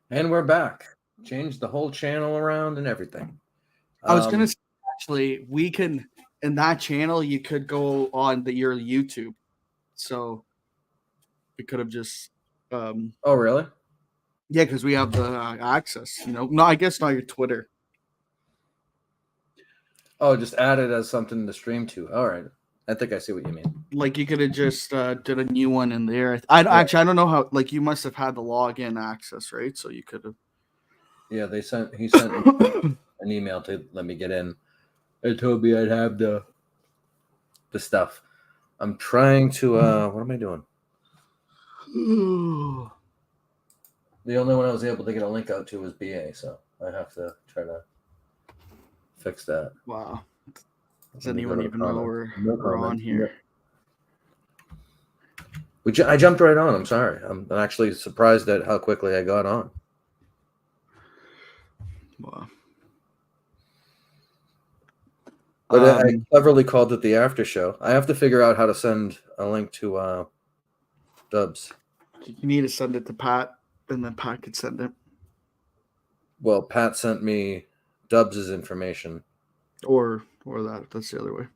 And we're back. Changed the whole channel around and everything. I was gonna say, actually, we can in that channel you could go on your YouTube. So we could have just Oh, really? yeah, because we have the access, No, I guess not your Twitter. Oh, just add it as something to stream to. All right. I think I see what you mean. Like you could have just did a new one in there. Actually I don't know how. Like you must have had the login access, right? So you could have. Yeah, he sent an email to let me get in. It told me I'd have the stuff. I'm trying to what am I doing? The only one I was able to get a link out to was BA, so I have to try to fix that. Wow. Does anyone even know we're on here? I jumped right on. I'm sorry. I'm actually surprised at how quickly I got on. Wow. But I cleverly called it the after show. I have to figure out how to send a link to Dubs. You need to send it to Pat, and then Pat could send it. Well, Pat sent me Dubs' information. Or that's the other way.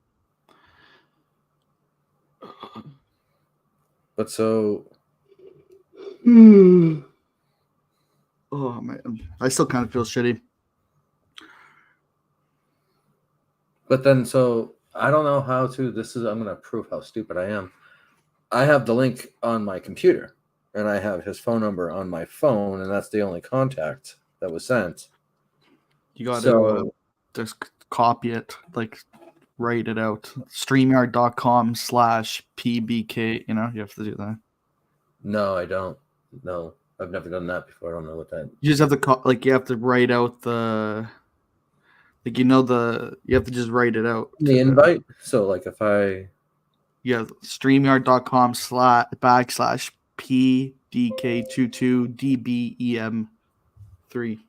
But so oh man, I still kind of feel shitty. But then, so I don't know how to. I'm going to prove how stupid I am. I have the link on my computer, and I have his phone number on my phone, and that's the only contact that was sent. You got to just copy it, like write it out. StreamYard.com/PBK. You have to do that. No, I don't. No, I've never done that before. I don't know what that. You just have to you have to write out the. Like you have to just write it out. The invite. So like if I. Yeah, StreamYard.com/PDK22DBEM3.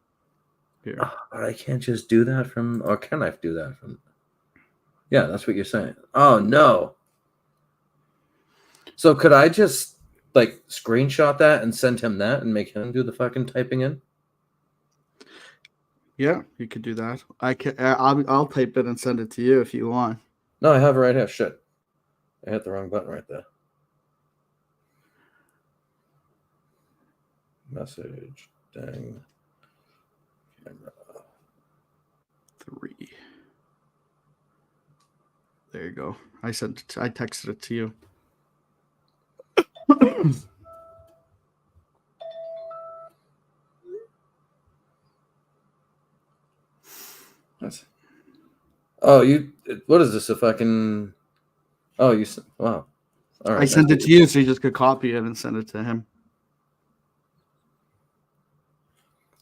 Here. But I can't just do that from, or can I do that from? Yeah, that's what you're saying. Oh no. So could I just like screenshot that and send him that and make him do the fucking typing in? Yeah, you could do that. I'll type it and send it to you if you want. No, I have it right here. Shit. I hit the wrong button right there. Message. Dang. Camera. 3. There you go. I texted it to you. What is this? A fucking. Oh, wow. All right. I sent it to you, so you just could copy it and send it to him.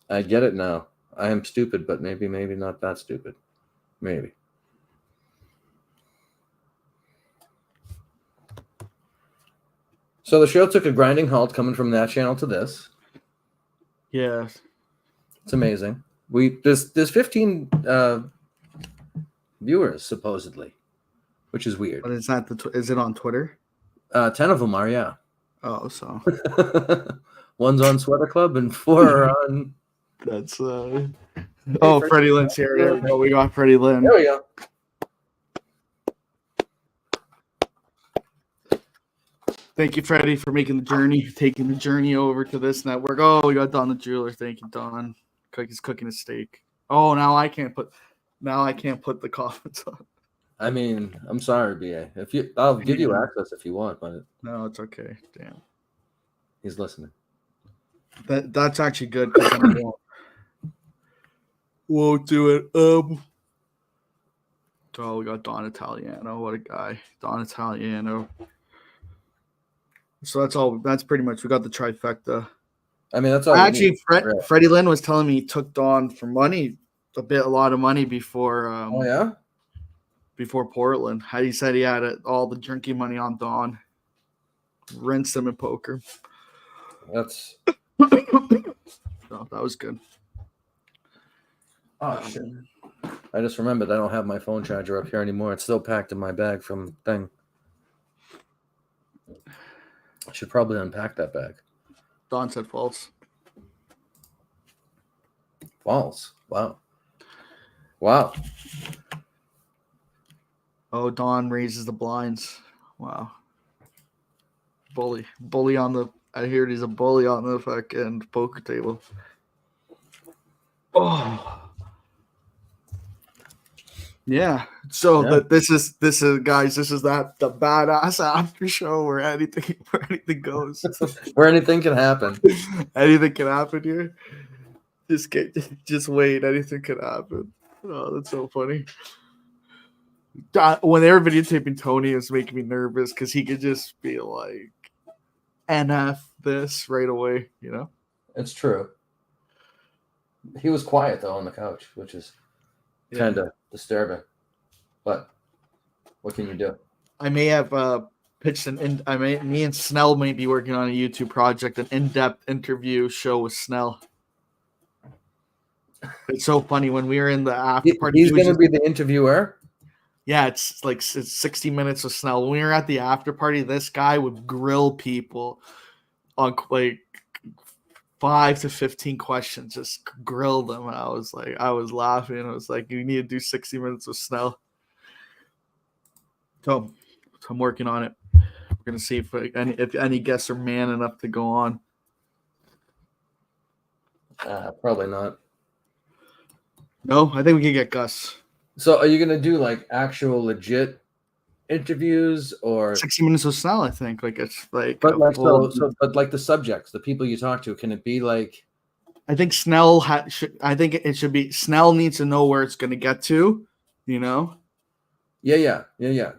I get it now. I am stupid, but maybe not that stupid. Maybe. So the show took a grinding halt coming from that channel to this. Yeah. It's amazing. There's 15 viewers supposedly, which is weird. But is it on Twitter? 10 of them are, yeah. Oh, so. One's on Sweater Club and 4 are on. That's Freddie Lynn's here. There we go. We got Freddie Lynn. There we go. Thank you, Freddie, for taking the journey over to this network. Oh, we got Don the Jeweler. Thank you, Don. He's cooking a steak. Oh, now I can't put the comments on. I mean, I'm sorry, BA. I'll give you access if you want, but no, it's okay. Damn. He's listening. That's actually good because I won't do it. Oh, we got Don Italiano. What a guy. Don Italiano. So that's pretty much, we got the trifecta. I mean, that's all. Actually, Freddie Lynn was telling me he took Don for money, a lot of money before. Oh yeah. Before Portland, he said he had all the drinking money on Don. Rinsed him in poker. That's. Oh, that was good. Oh shit! I just remembered I don't have my phone charger up here anymore. It's still packed in my bag from thing. I should probably unpack that bag. Don said false. False. Wow. Wow. Oh, Don raises the blinds. Wow. Bully on the. I hear he's a bully on the fucking poker table. Oh. Yeah. So this is guys. This is the badass after show where anything goes. Where anything can happen. Anything can happen here. Just wait. Anything can happen. Oh, that's so funny. When they were videotaping Tony, it was making me nervous because he could just be like, "NF this" right away. You know. It's true. He was quiet though on the couch, which is kind of disturbing. But what can you do? I may have pitched me and Snell may be working on a YouTube project, an in-depth interview show with Snell. It's so funny when we were in the after party. He's going to be the interviewer. Yeah, it's 60 minutes with Snell. When we were at the after party, this guy would grill people on like 5 to 15 questions, just grill them. And I was laughing. I was like, you need to do 60 minutes with Snell. So I'm working on it. We're gonna see if any guests are man enough to go on. Probably not. No, I think we can get Gus. So are you going to do like actual legit interviews or 60 minutes with Snell? I think it's like, but like but like the subjects, the people you talk to, can it be like? I think Snell I think it should be Snell needs to know where it's going to get to, you know. Yeah.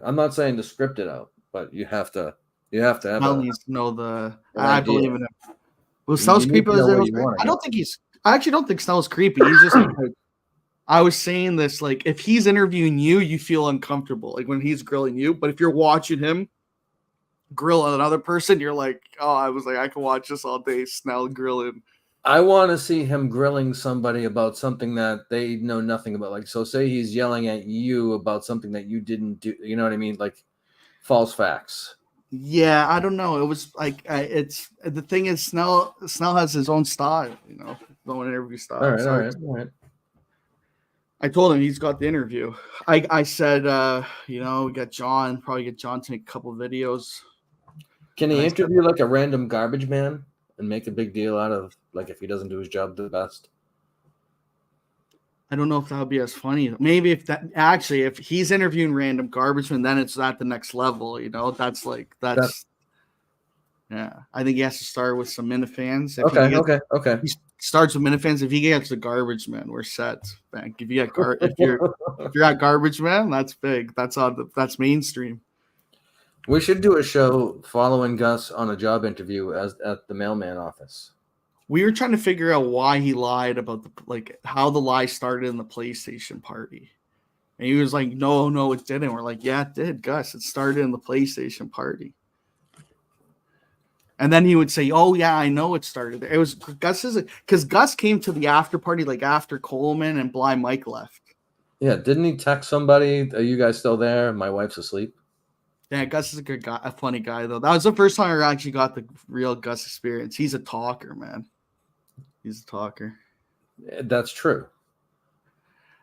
I'm not saying to script it out, but you have to have. Snell needs to know the. I believe in him. Well, Snell's creepy. I actually don't think Snell's creepy. He's just like, I was saying this, like, if he's interviewing you, you feel uncomfortable, like when he's grilling you. But if you're watching him grill another person, you're like, oh, I can watch this all day. Snell grilling. I want to see him grilling somebody about something that they know nothing about. Like, so say he's yelling at you about something that you didn't do. You know what I mean? Like false facts. Yeah, I don't know. It was like it's the thing is Snell has his own style, you know, his own interview style. All right. I told him he's got the interview. I said, we got John. Probably get John to make a couple videos. Can he interview like a random garbage man and make a big deal out of like if he doesn't do his job the best? I don't know if that would be as funny. Maybe if he's interviewing random garbage man, then it's at the next level. You know, that's. Yeah, I think he has to start with some Minifans. Okay. He starts with Minifans. If he gets the garbage man, we're set. Bank. If you're at garbage man, that's big. That's mainstream. We should do a show following Gus on a job interview at the mailman office. We were trying to figure out why he lied about how the lie started in the PlayStation party. And he was like, no, it didn't. We're like, yeah, it did, Gus. It started in the PlayStation party. And then he would say, oh, yeah, I know it started there. It was because Gus came to the after party like after Coleman and Bly Mike left. Yeah, didn't he text somebody? Are you guys still there? My wife's asleep. Yeah, Gus is a good guy, a funny guy, though. That was the first time I actually got the real Gus experience. He's a talker, man. He's a talker. That's true.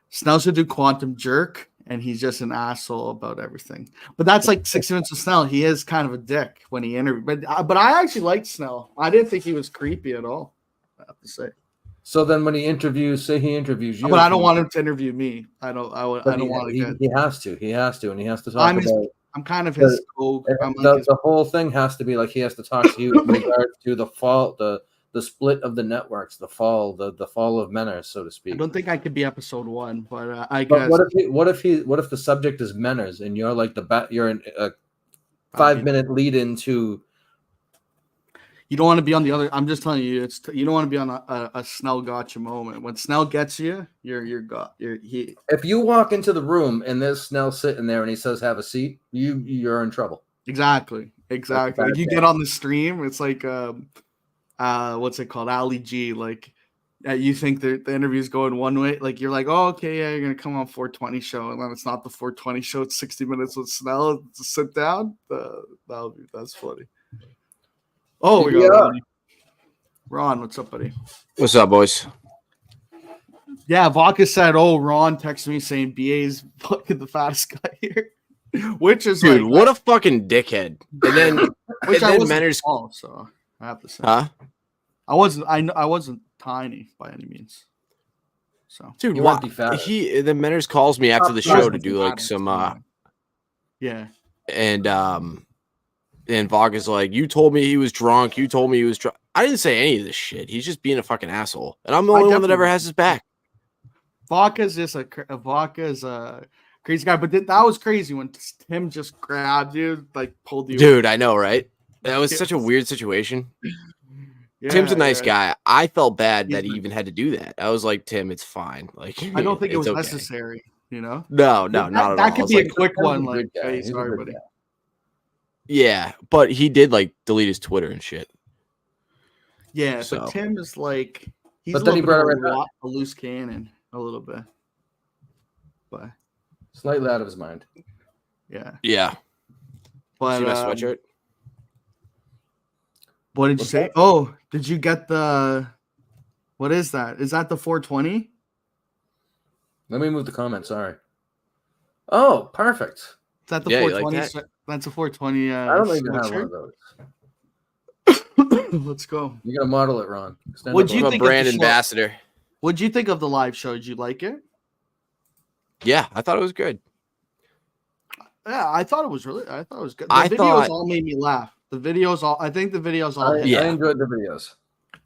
Snell should do Quantum Jerk, and he's just an asshole about everything. But that's like 6 minutes with Snell. He is kind of a dick when he interviewed. But I actually liked Snell. I didn't think he was creepy at all, I have to say. So then when he interviews you. But I don't want him to interview me. I don't want to get. He has to, and he has to talk about. I'm kind of his. The whole thing has to be like he has to talk to you in regards to the fall, the split of the networks, the fall of Menners, so to speak. I don't think I could be episode 1, but I guess. What if the subject is Menners and you're like you're in a 5-minute lead into. You don't want to be on the other. I'm just telling you, you don't want to be on a Snell gotcha moment. When Snell gets you, If you walk into the room and there's Snell sitting there and he says have a seat, you're in trouble. Exactly. If you get on the stream, it's like what's it called? Ali G. Like you think the interview's going one way, like you're like, oh, okay, yeah, you're gonna come on 420 show, and then it's not the 420 show. It's 60 minutes with Snell to sit down. That's funny. Oh, we got Ron. Ron, what's up, buddy? What's up, boys? Yeah, Vodka said, "Oh, Ron texted me saying BA's fucking the fattest guy here," which is Dude, like, what a fucking dickhead. And then, which and I then wasn't Menner's, small, so I have to say, huh? I wasn't tiny by any means. So, Dude, You why weren't the fattest. the Menner's calls me after the Top show five. to do like some yeah, and Vodka's like, you told me he was drunk. You told me he was drunk. I didn't say any of this shit. He's just being a fucking asshole. And I'm the only one that ever has his back. Vodka's just a crazy guy, but that was crazy when Tim just grabbed you, like pulled you. Dude, I know, right? That was such a weird situation. Yeah, Tim's a nice guy. I felt bad that he He's even had to do that. I was like, Tim, it's fine. Like, I don't think it it's was okay. necessary, you know? No, not at all. That could I was be like, a quick Tim's a one, like, good guy. hey, He's a sorry, good buddy. guy. yeah, but he did like delete his Twitter and shit. Yeah, So. but Tim is like, he's But a then he little brought bit it of right a loose cannon, a little bit. But Slightly out of his mind. yeah, Yeah. but See my sweatshirt? what did you What's say? that? Oh, did you get the? What is that? Is that the 420? Let me move the comment. Sorry. Oh, perfect. Is that the Yeah, you 420? like that? That's a 420. I don't even have one of sweatshirt. those. Let's go. You gotta model it, Ron. Stand What'd up you I'm on a think of the brand show? ambassador. What'd you think of the live show? Did you like it? Yeah, I thought it was good. Yeah, I thought it was good. The I videos thought- all made me laugh. I think the videos all. I, hit. Yeah. I enjoyed the videos.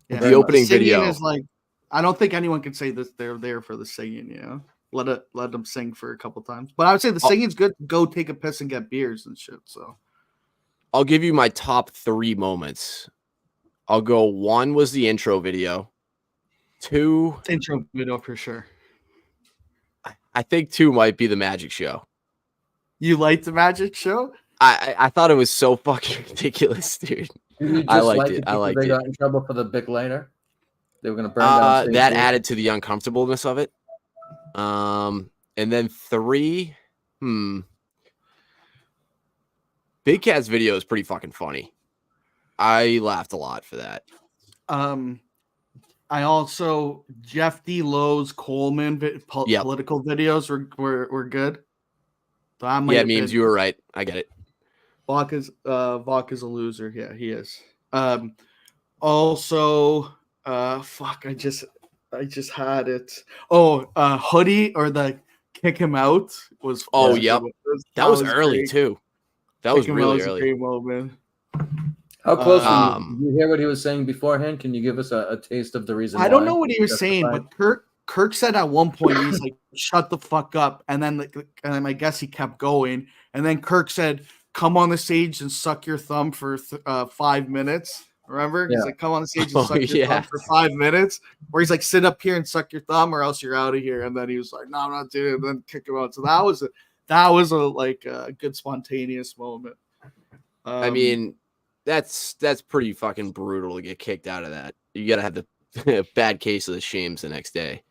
Yeah. The opening singing video. is like, I don't think anyone can say that they're there for the singing. You know, let them sing for a couple times. But I would say the singing's good. Go take a piss and get beers and shit. So I'll give you my top 3 moments. I'll go 1 was the intro video. 2, intro video for sure. I think 2 might be the magic show. You liked the magic show? I thought it was so fucking ridiculous, dude. Did you just I liked like it. I because liked they it. got in trouble for the big lighter? They were gonna burn down stage That here. added to the uncomfortableness of it. And then 3, Big Cat's video is pretty fucking funny. I laughed a lot for that. I also Jeff D. Lowe's Coleman political videos were good. So I might Yeah, have memes, been- you were right. I get it. Vodka's a loser. Yeah, he is. Also, fuck, I just had it. Oh, hoodie or the kick him out was. Oh, was a yep. good one. That was early great. too. That was Kick him out really a early. great moment. How close were Um, you? Did you hear what he was saying beforehand? Can you give us a taste of the reason? I don't why? know what he was saying, but Kirk said at one point he's like, "Shut the fuck up," and then I guess he kept going, and then Kirk said, "Come on the stage and suck your thumb for 5 minutes." Remember? He's Yeah. like, "Come on the stage and Oh, suck your yeah. thumb for 5 minutes," or he's like, "Sit up here and suck your thumb, or else you're out of here." And then he was like, "No, I'm not doing it." And then kick him out. So that was a good spontaneous moment. I mean, that's pretty fucking brutal to get kicked out of that. You gotta have the bad case of the shames the next day.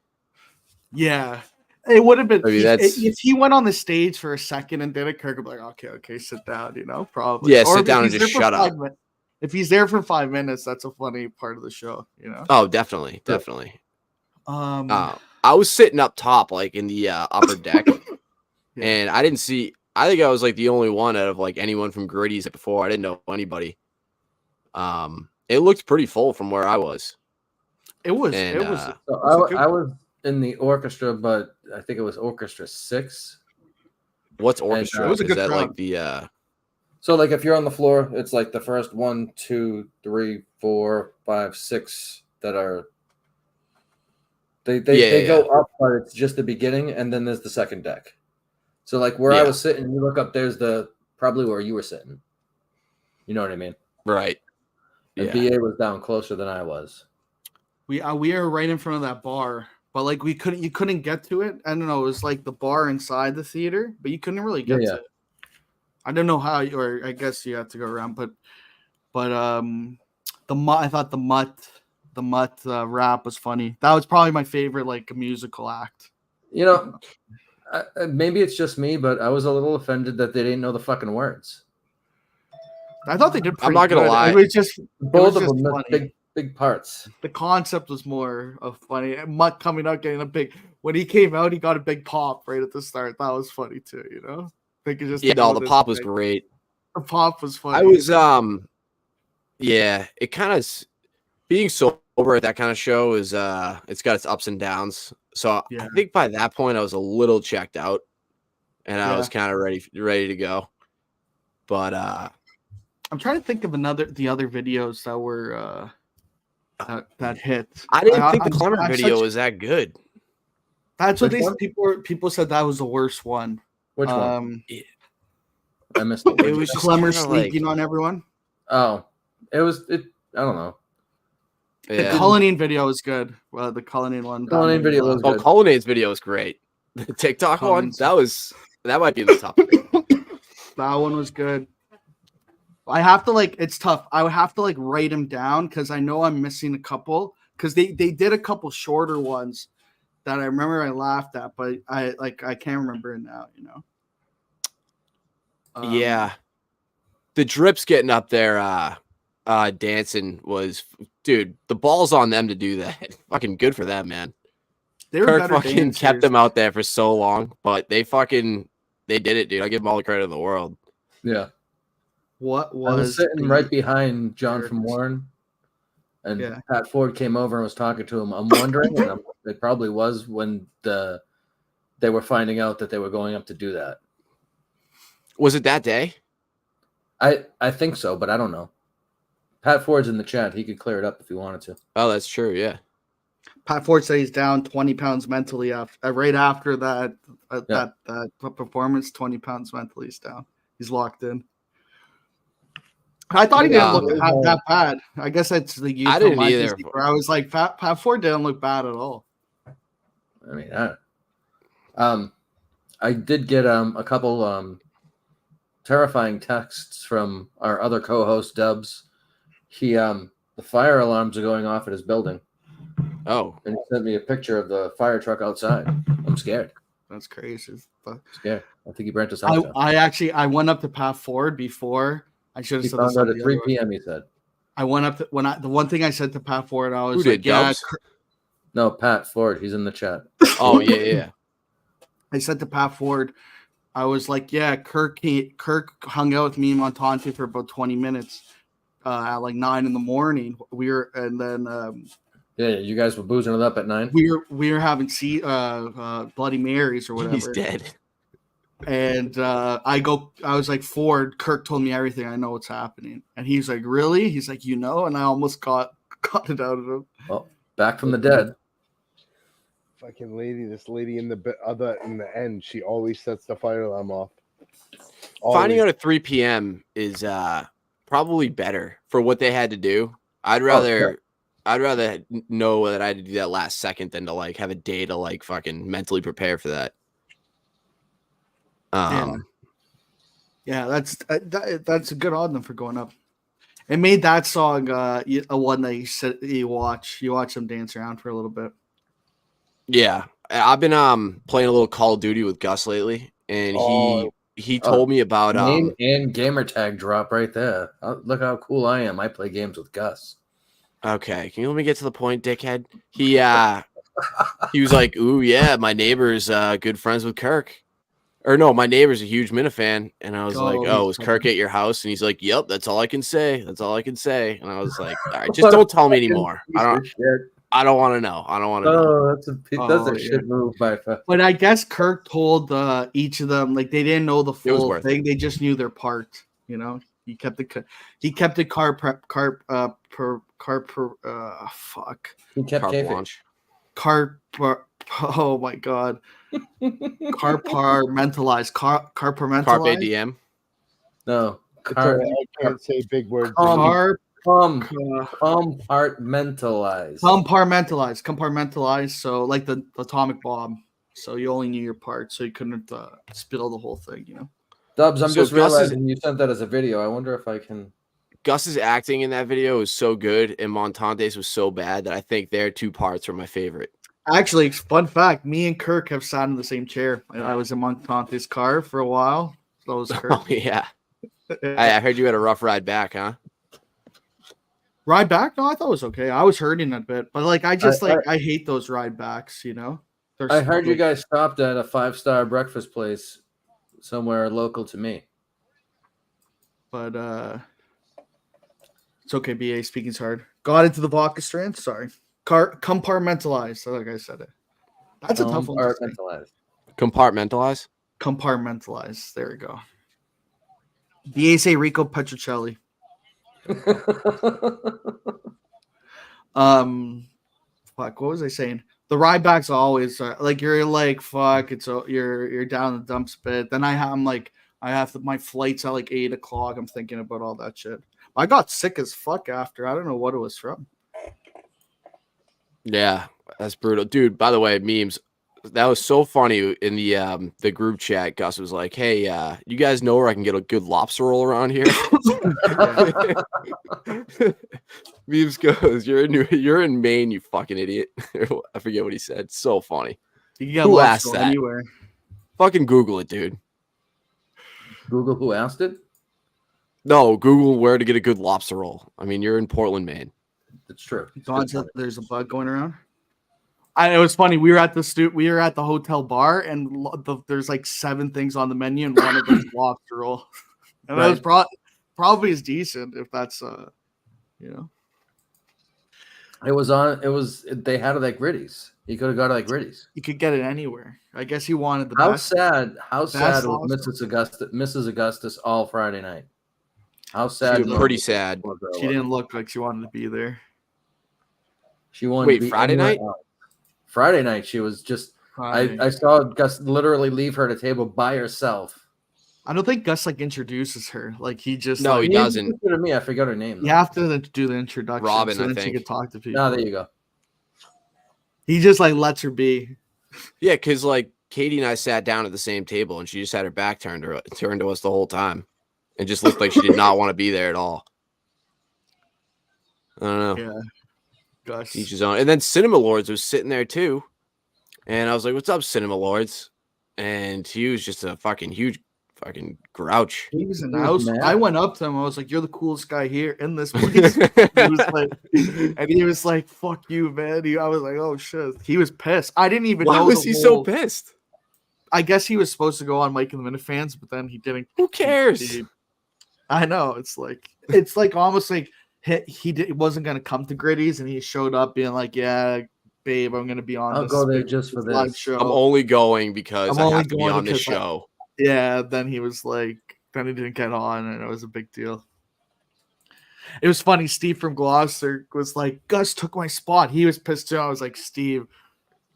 yeah. It would have been I mean, if he went on the stage for a second and did it. Kirk would be like, "Okay, sit down," you know, probably. Yeah, Or sit if down and he's just there for shut up. 5 minutes- If he's there for 5 minutes, that's a funny part of the show, you know. Oh, definitely. Um, I was sitting up top, like in the upper deck, Yeah. and I didn't see. I think I was like the only one out of like anyone from Gritty's before. I didn't know anybody. It looked pretty full from where I was. it was. and, It was. uh, So It was a good I was in the orchestra, but I think it was Orchestra 6. What's And, orchestra? it was a Is good that like crowd. the So like if you're on the floor, it's like the first 1, 2, 3, 4, 5, 6 that are they go up, but it's just the beginning, and then there's the second deck. So like where I Yeah. was sitting, you look up, there's probably where you were sitting. You know what I mean? right? And Yeah. BA was down closer than I was. We are right in front of that bar, but like you couldn't get to it. I don't know. It was like the bar inside the theater, but you couldn't really get to it. I don't know how, or I guess you had to go around, but I thought the Mutt rap was funny. That was probably my favorite like musical act. You know, maybe it's just me, but I was a little offended that they didn't know the fucking words. I thought they did. I'm not gonna good. lie. It was just Both of just them, funny. they big parts. The concept was more of funny. Mutt coming out getting a big. When he came out, he got a big pop right at the start. That was funny too. You know, they could just Yeah, no, the pop was great. The pop was funny. I was yeah, it kind of being sober at that kind of show is it's got its ups and downs. So Yeah. I think by that point I was a little checked out and I Yeah. was kind of ready to go. But I'm trying to think of the other videos that were that hit. I didn't think the Clemmer video was that good. That's what people said that was the worst one. Which one? I missed it. It was just Clemmer sneaking on everyone. Oh, it. I don't know. The Cullinane video was good. Well, the Cullinane one. Cullinane video was good. Oh, Cullinane's video was great. The TikTok one, that might be in the top. That one was good. I have to it's tough. I would have to write them down because I know I'm missing a couple because they did a couple shorter ones that I remember I laughed at, but I can't remember it now, you know. Yeah. The drips getting up there dancing was, dude, the ball's on them to do that. Fucking good for them, man. Kirk fucking kept them out there for so long, but they did it, dude. I give them all the credit in the world. Yeah. What I was sitting right behind John from Warren, and Pat Ford came over and was talking to him. I'm wondering, and it probably was when they were finding out that they were going up to do that. Was it that day? I think so, but I don't know. Pat Ford's in the chat. He could clear it up if he wanted to. Oh, that's true. Yeah. Pat Ford said he's down 20 pounds mentally right after that performance. 20 pounds mentally he's down. He's locked in. I thought he didn't look that bad. I guess that's the youth. I didn't either. Where I was like, Pat Ford didn't look bad at all. I mean, I did get a couple terrifying texts from our other co-host Dubs. He the fire alarms are going off at his building. Oh, and he sent me a picture of the fire truck outside. I'm scared. That's crazy. Scared. I think he burnt his house down. I went up to Pat Ford before. I should have said this at 3 p.m. He said. I went up to the one thing I said to Pat Ford. I was Who did, Dubs? No, Pat Ford. He's in the chat. Oh yeah. I said to Pat Ford, I was like, yeah, Kirk hung out with me in Montante for about 20 minutes at 9 in the morning. Yeah, you guys were boozing it up at 9. We were having Bloody Marys or whatever. He's dead. And I was like, Ford, Kirk told me everything. I know what's happening. And he's like, really? He's like, and I almost got it out of him. Well, back from the dead. Fucking lady, this lady in the end, she always sets the fire alarm off. Finding out at 3 p.m. is probably better for what they had to do. I'd rather know that I had to do that last second than to have a day to fucking mentally prepare for that. Yeah, that's a good on them for going up. It made that song a one that you said you watch them dance around for a little bit. Yeah, I've been playing a little Call of Duty with Gus lately, and he told me about name and gamer tag drop right there. Look how cool I am. I play games with Gus. Okay, can you let me get to the point, dickhead? He was like, "Ooh, yeah, my neighbor's good friends with Kirk." Or no, my neighbor's a huge Minifan. And I was like, oh, is Kirk at your house? And he's like, yep, that's all I can say. That's all I can say. And I was like, all right, just don't tell me anymore. I don't want to know. I don't want to know. Oh, that's a shit move by. But I guess Kirk told each of them, they didn't know the full thing. They just knew their part. You know, he kept the car oh my god. Compartmentalized. Carpe diem. No. I can't say big words. Compartmentalized. So like the atomic bomb. So you only knew your part, so you couldn't spill the whole thing, you know. Dubs, I'm just realizing you sent that as a video. I wonder if I can. Gus's acting in that video was so good, and Montante's was so bad that I think their two parts are my favorite. Actually, fun fact, me and Kirk have sat in the same chair. I was in Montante's car for a while. So was Kirk. Oh, yeah. I heard you had a rough ride back, huh? Ride back? No, I thought it was okay. I was hurting a bit, but like I hate those ride backs. You know. I heard you guys stopped at a 5-star breakfast place somewhere local to me. But it's okay. BA speaking's hard. Got into the vodka strand. Sorry. Compartmentalized. Like I said it. That's a tough one. Compartmentalize. Compartmentalized. There we go. BA say Rico Petrocelli. Fuck. What was I saying? The ride backs always like you're like fuck. You're down the dumps bit. Then I'm like I have to, my flight's at like 8 o'clock. I'm thinking about all that shit. I got sick as fuck after. I don't know what it was from. Yeah, that's brutal, dude. By the way, memes. That was so funny in the group chat. Gus was like, "Hey, you guys know where I can get a good lobster roll around here?" Memes goes, "You're in Maine, you fucking idiot." I forget what he said. So funny. You can get who asked that? Anywhere. Fucking Google it, dude. Google who asked it? No, Google where to get a good lobster roll. I mean, you're in Portland, Maine. It's true. Don said there's a bug going around. It was funny. We were at the hotel bar, and there's like 7 things on the menu, and one of them is lobster roll. And right. That was probably as decent if that's you know. They had it at Gritty's. He could have got it at Gritty's. You could get it anywhere. I guess he wanted the How best. sad was Mrs. Augustus all Friday night? How sad? She was pretty sad. She didn't look like she wanted to be there. She wanted to be Friday night? Friday night, she was just. I saw Gus literally leave her at a table by herself. I don't think Gus like introduces her. Like he just he doesn't. To me, I forgot her name. You have to do the introduction. Robin, so I then think. She could talk to people. No, there you go. He just like lets her be. Yeah, because like Katie and I sat down at the same table, and she just had her back turned to us the whole time, and just looked like she did not want to be there at all. I don't know. Yeah. Gosh. Each his own. And then Cinema Lords was sitting there too. And I was like, "What's up, Cinema Lords?" And he was just a fucking huge fucking grouch. He was in the house. I went up to him. I was like, "You're the coolest guy here in this place." He was like, "Fuck you, man." I was like, "Oh shit." He was pissed. I didn't even know. Why was he so pissed? I guess he was supposed to go on Mike and the Minifans, but then he didn't. Who cares? I know. It's like almost like he wasn't gonna come to Gritty's, and he showed up being like, "Yeah, babe, I'm gonna be on. I'll go there just for this live show. I'm only going because I have to be on this show." Yeah. Then he was like, then he didn't get on, and it was a big deal. It was funny. Steve from Gloucester was like, "Gus took my spot." He was pissed too. I was like, "Steve,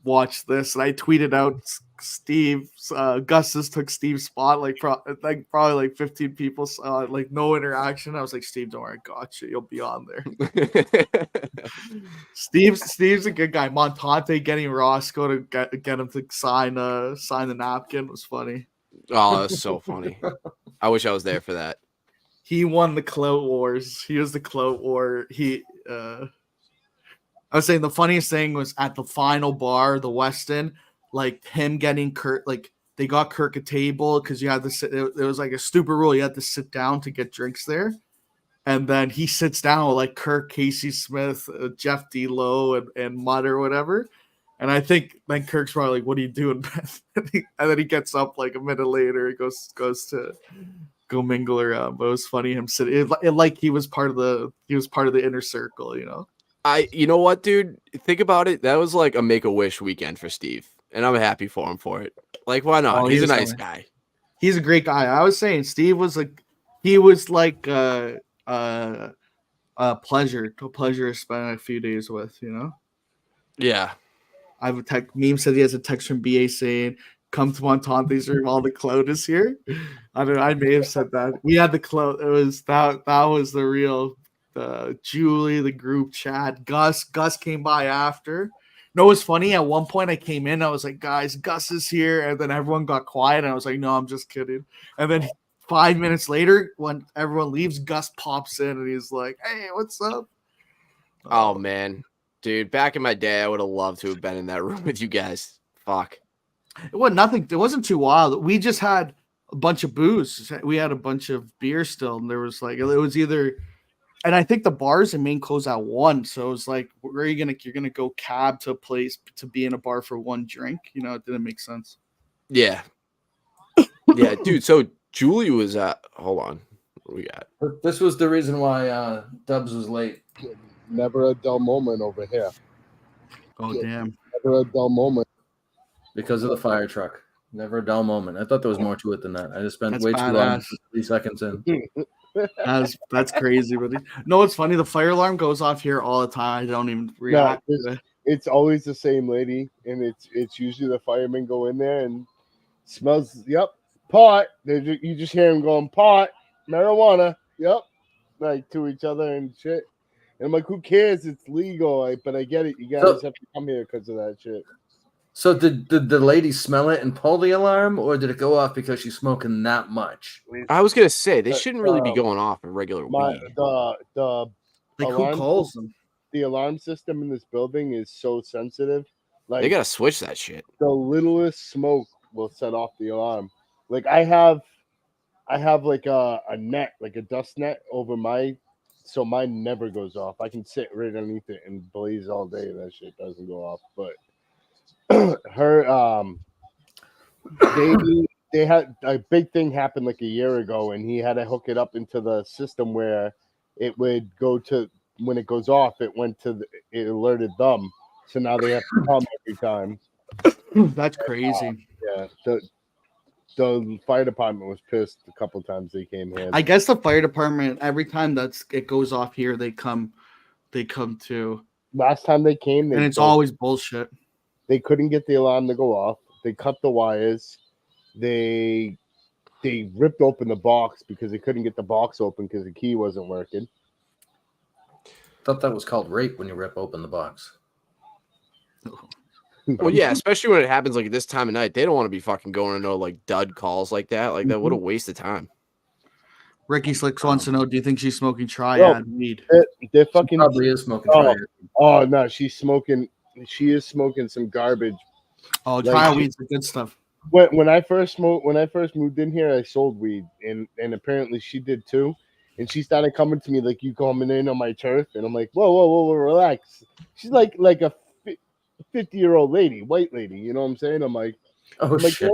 watch this," and I tweeted out, Gus's took Steve's spot, probably like 15 people saw it, like no interaction. I was like, "Steve, don't worry, I got you. You'll be on there." Steve's a good guy. Montante getting Roscoe to get him to sign the napkin was funny. Oh, that's so funny. I wish I was there for that. He won the clout wars. He was the clout war. I was saying the funniest thing was at the final bar, the Westin, like him getting Kirk, like they got Kirk a table because you had to sit. It was like a stupid rule. You had to sit down to get drinks there. And then he sits down with like Kirk, Casey Smith, Jeff D. Lowe, and Mudd or whatever. And I think then Kirk's probably like, "What are you doing?" And then he gets up like a minute later. He goes to go mingle around. But it was funny him sitting like he was part of the inner circle, you know. You know what, dude? Think about it. That was like a Make-A-Wish weekend for Steve, and I'm happy for him for it. Like, why not? He's a nice guy. He's a great guy. I was saying Steve was like a pleasure to spend a few days with, you know. Yeah. I have a text. Meme said he has a text from BA saying, "Come to Montante's room. All the clout is here." I don't know. I may have said that. We had the clout. It was that was the real. Julie, the group chat. Gus came by after. No, it was funny. At one point, I came in. I was like, "Guys, Gus is here," and then everyone got quiet. And I was like, "No, I'm just kidding." And then 5 minutes later, when everyone leaves, Gus pops in and he's like, "Hey, what's up?" Oh man. Dude, back in my day, I would have loved to have been in that room with you guys. Fuck. It wasn't nothing. It wasn't too wild. We just had a bunch of booze. We had a bunch of beer still, and there was like it was either And I think the bars in Maine close at 1. So it's like, where are you're gonna go cab to a place to be in a bar for 1 drink? You know, it didn't make sense. Yeah. Yeah, dude. So Julie was hold on. What do we got? This was the reason why Dubs was late. Never a dull moment over here. Oh damn. Never a dull moment. Because of the fire truck. Never a dull moment. I thought there was more to it than that. I just spent That's way too long. badass. 3 seconds in. That's crazy, buddy. No, it's funny. The fire alarm goes off here all the time. I don't even react to it. It's always the same lady, and it's usually the firemen go in there and smells. Yep, pot. You just hear them going pot, marijuana. Yep, like to each other and shit. And I'm like, who cares? It's legal. But I get it. You guys have to come here because of that shit. So did the lady smell it and pull the alarm, or did it go off because she's smoking that much? I was gonna say they shouldn't really be going off a regular weed. The Like, who calls them? The alarm system in this building is so sensitive. Like, They gotta switch that shit. the littlest smoke will set off the alarm. Like I have like a net, like a dust net over so mine never goes off. I can sit right underneath it and blaze all day. That shit doesn't go off. But her they had a big thing happen like a year ago, and he had to hook it up into the system where it would go to, when it goes off, it it alerted them. So now they have to come every time. That's crazy. Yeah. The fire department was pissed a couple times they came here. I guess the fire department, every time it goes off here, they come to. Last time they came, and it's always bullshit. They couldn't get the alarm to go off. They cut the wires. They ripped open the box because they couldn't get the box open because the key wasn't working. Thought that was called rape when you rip open the box. Well, yeah, especially when it happens like at this time of night. They don't want to be fucking going to no like dud calls like that. Like that, what a waste of time. Ricky Slicks wants to know: do you think she's smoking triad weed? They're fucking. She probably is smoking triad. Oh no, she's smoking. She is smoking some garbage. Oh, triad weed's the good stuff. When I first moved in here, I sold weed, and apparently she did too. And she started coming to me like, "You coming in on my turf?" And I'm like, "Whoa, relax." She's like a 50-year-old lady, white lady. You know what I'm saying? I'm like, shit.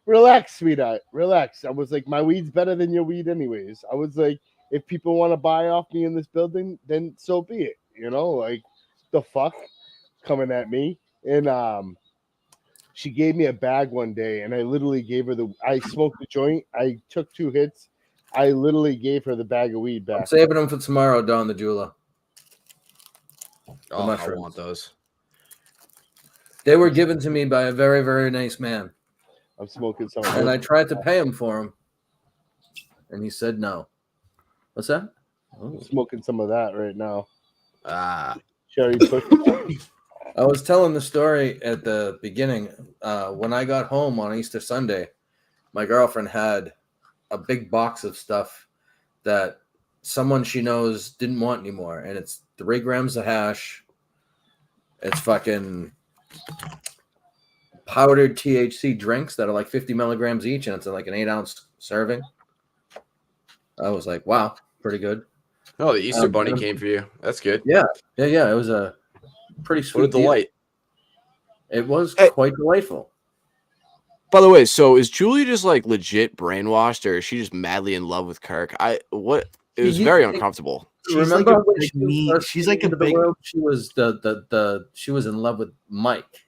Relax, sweetheart, relax. I was like, my weed's better than your weed, anyways. I was like, if people want to buy off me in this building, then so be it. You know, like the fuck coming at me. And she gave me a bag one day, and I literally gave her I smoked the joint. I took 2 hits. I literally gave her the bag of weed back. I'm saving them for tomorrow, Don the jeweler. Oh, I want those. They were given to me by a very, very nice man. I'm smoking some. And I tried to pay him for them, and he said no. What's that? I'm smoking some of that right now. Cherry push. I was telling the story at the beginning. When I got home on Easter Sunday, my girlfriend had a big box of stuff that someone she knows didn't want anymore. And it's 3 grams of hash. It's fucking powdered THC drinks that are like 50 milligrams each. And it's like an 8-ounce serving. I was like, wow, pretty good. Oh, the Easter Bunny came for you. That's good. Yeah. It was a pretty sweet What a delight. It was quite delightful. By the way, so is Julie just like legit brainwashed, or is she just madly in love with Kirk? It was very uncomfortable. Remember like when she's like a big world, she was she was in love with Mike.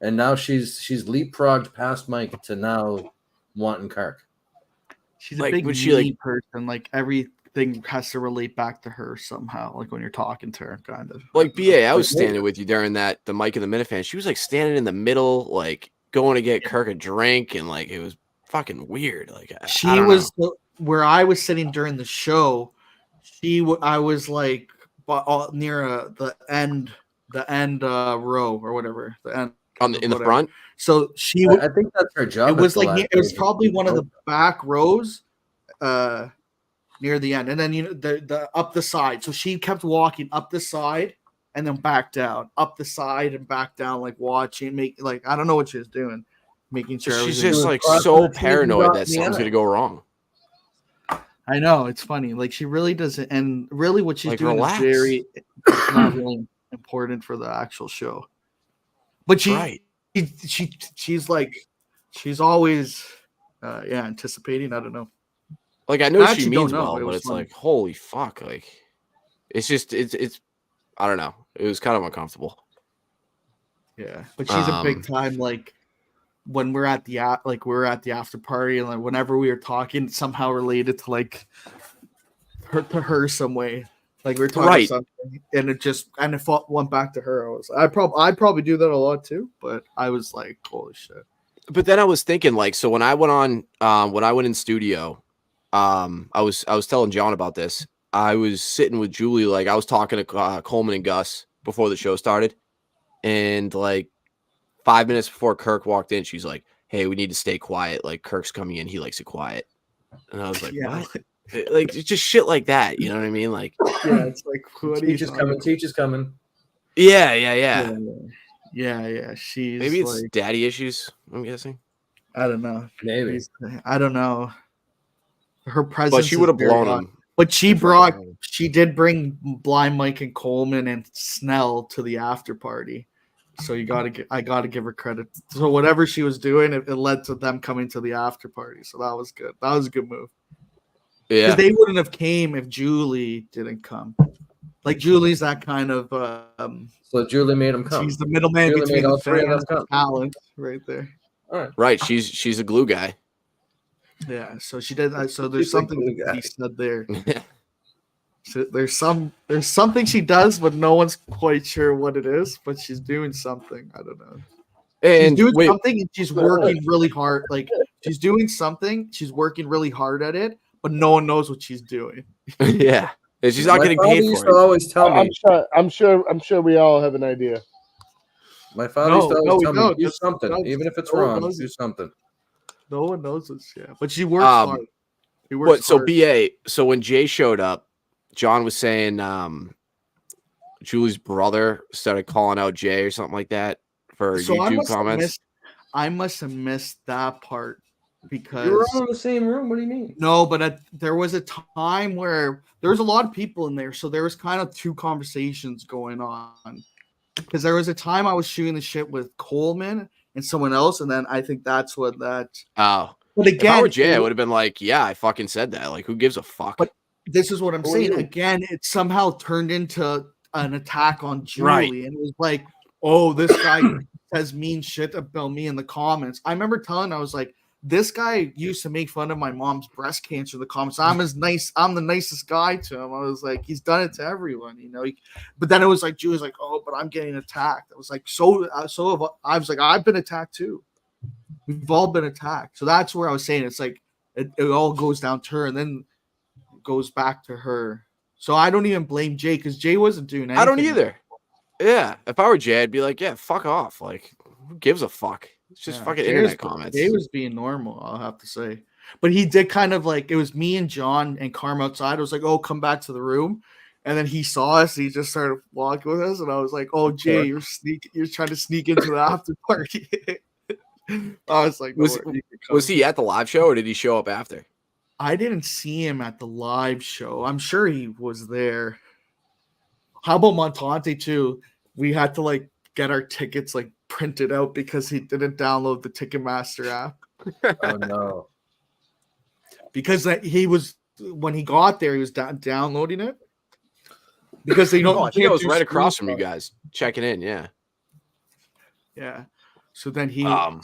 And now she's leapfrogged past Mike to now wanting Kirk. She's a big mean person. Like everything has to relate back to her somehow. Like when you're talking to her, kind of. Like BA, I was standing with you during the Mike and the Minifan. She was like standing in the middle, like going to get Kirk a drink, and like it was fucking weird. Like she was where I was sitting during the show. I was like near the end row or whatever. The end in the front. So I think that's her job. It was like it was probably one of the back rows, near the end, and then the up the side. So she kept walking up the side and then back down, up the side and back down, like watching, I don't know what she was doing, making sure she's just like so paranoid that something's gonna go wrong. I know it's funny. Like she really doesn't, and really what she's Like, doing relax. is very not really important for the actual show. But Right. she's like she's always anticipating. I don't know. Like I know I she actually means don't know. well, It but was it's funny. like holy fuck. Like it's just it's I don't know. It was kind of uncomfortable. Yeah, but she's a big Um, time like when we're at the after party and like whenever we were talking somehow related to like her some way. Like we were talking about Right. something and it went back to her. I'd probably do that a lot too, but I was like, holy shit. But then I was thinking like so when I went in studio, I was telling John about this. I was sitting with Julie, like I was talking to Coleman and Gus before the show started, and like 5 minutes before Kirk walked in, she's like, "Hey, we need to stay quiet. Like Kirk's coming in, he likes it quiet." And I was like, Yeah. "What?" Like it's just shit like that. You know what I mean? Like, Yeah, it's like what are you Teach is talking coming. about? Teach is coming. yeah. Yeah. She's Maybe it's like, daddy issues. I'm guessing, I don't know. Maybe. I don't know. Her presence but she would have is very blown odd. him. But she in front of him. did bring Blind Mike and Coleman and Snell to the after party. So I gotta give her credit. So whatever she was doing, it led to them coming to the after party. So that was good. That was a good move. Yeah, Because they wouldn't have came if Julie didn't come. Like Julie's that kind of So Julie made him come. she's the middleman Julie between made all the three of fans them and come. talent right there. All right. right. She's a glue guy. Yeah, so she did. So there's She's a something glue to guy. be said there. So there's something she does, but no one's quite sure what it is. But she's doing something. I don't know. She's And doing wait, something, and she's working really hard. Like she's doing something. She's working really hard at it, but no one knows what she's doing. yeah, and she's not My getting father paid used for to it. always tell me. I'm sure we all have an idea. My father used to always tell me, don't. do That's- something, that's- even if it's no one wrong. knows Do it. something. No one knows this. Yeah, but she works Um, hard. She works But so hard. BA, so when Jay showed up, John was saying Julie's brother started calling out Jay or something like that for So YouTube comments. I must have missed that part You were because all in the same room. What do you mean? no, but there was a time where there was a lot of people in there, so there was kind of two conversations going on. Because there was a time I was shooting the shit with Coleman and someone else, and then I think that's what that. Oh, But if I were again, Jay, I would have been like, "Yeah, I fucking said that. Like, who gives a fuck?" But this is what I'm Who are saying. you? Again, it somehow turned into an attack on Julie, Right. and it was like, "Oh, this guy says mean shit about me in the comments." I remember telling, I was like, "This guy used to make fun of my mom's breast cancer in the comments. I'm the nicest guy to him." I was like, "He's done it to everyone, you know." But then it was like Julie's like, "Oh, but I'm getting attacked." I was like, I was like, "I've been attacked too. We've all been attacked." So that's where I was saying it's like it all goes down to her, and then goes back to her. So I don't even blame Jay because Jay wasn't doing anything. I don't either. Yeah, if I were Jay, I'd be like, "Yeah, fuck off. Like, who gives a fuck? It's just fucking internet comments." Jay was being normal, I'll have to say. But he did kind of like, it was me and John and Carm outside. I was like, "Oh, come back to the room." And then he saw us. He just started walking with us. And I was like, "Oh, Jay, you're trying to sneak into the after party." I was like, Was he at the live show or did he show up after? I didn't see him at the live show. I'm sure he was there. How about Montante too? We had to like get our tickets like printed out because he didn't download the Ticketmaster app. Oh no! Because he was when he got there, he was downloading it. Because they don't. I think I was right across from you guys checking in. Yeah. Yeah. So then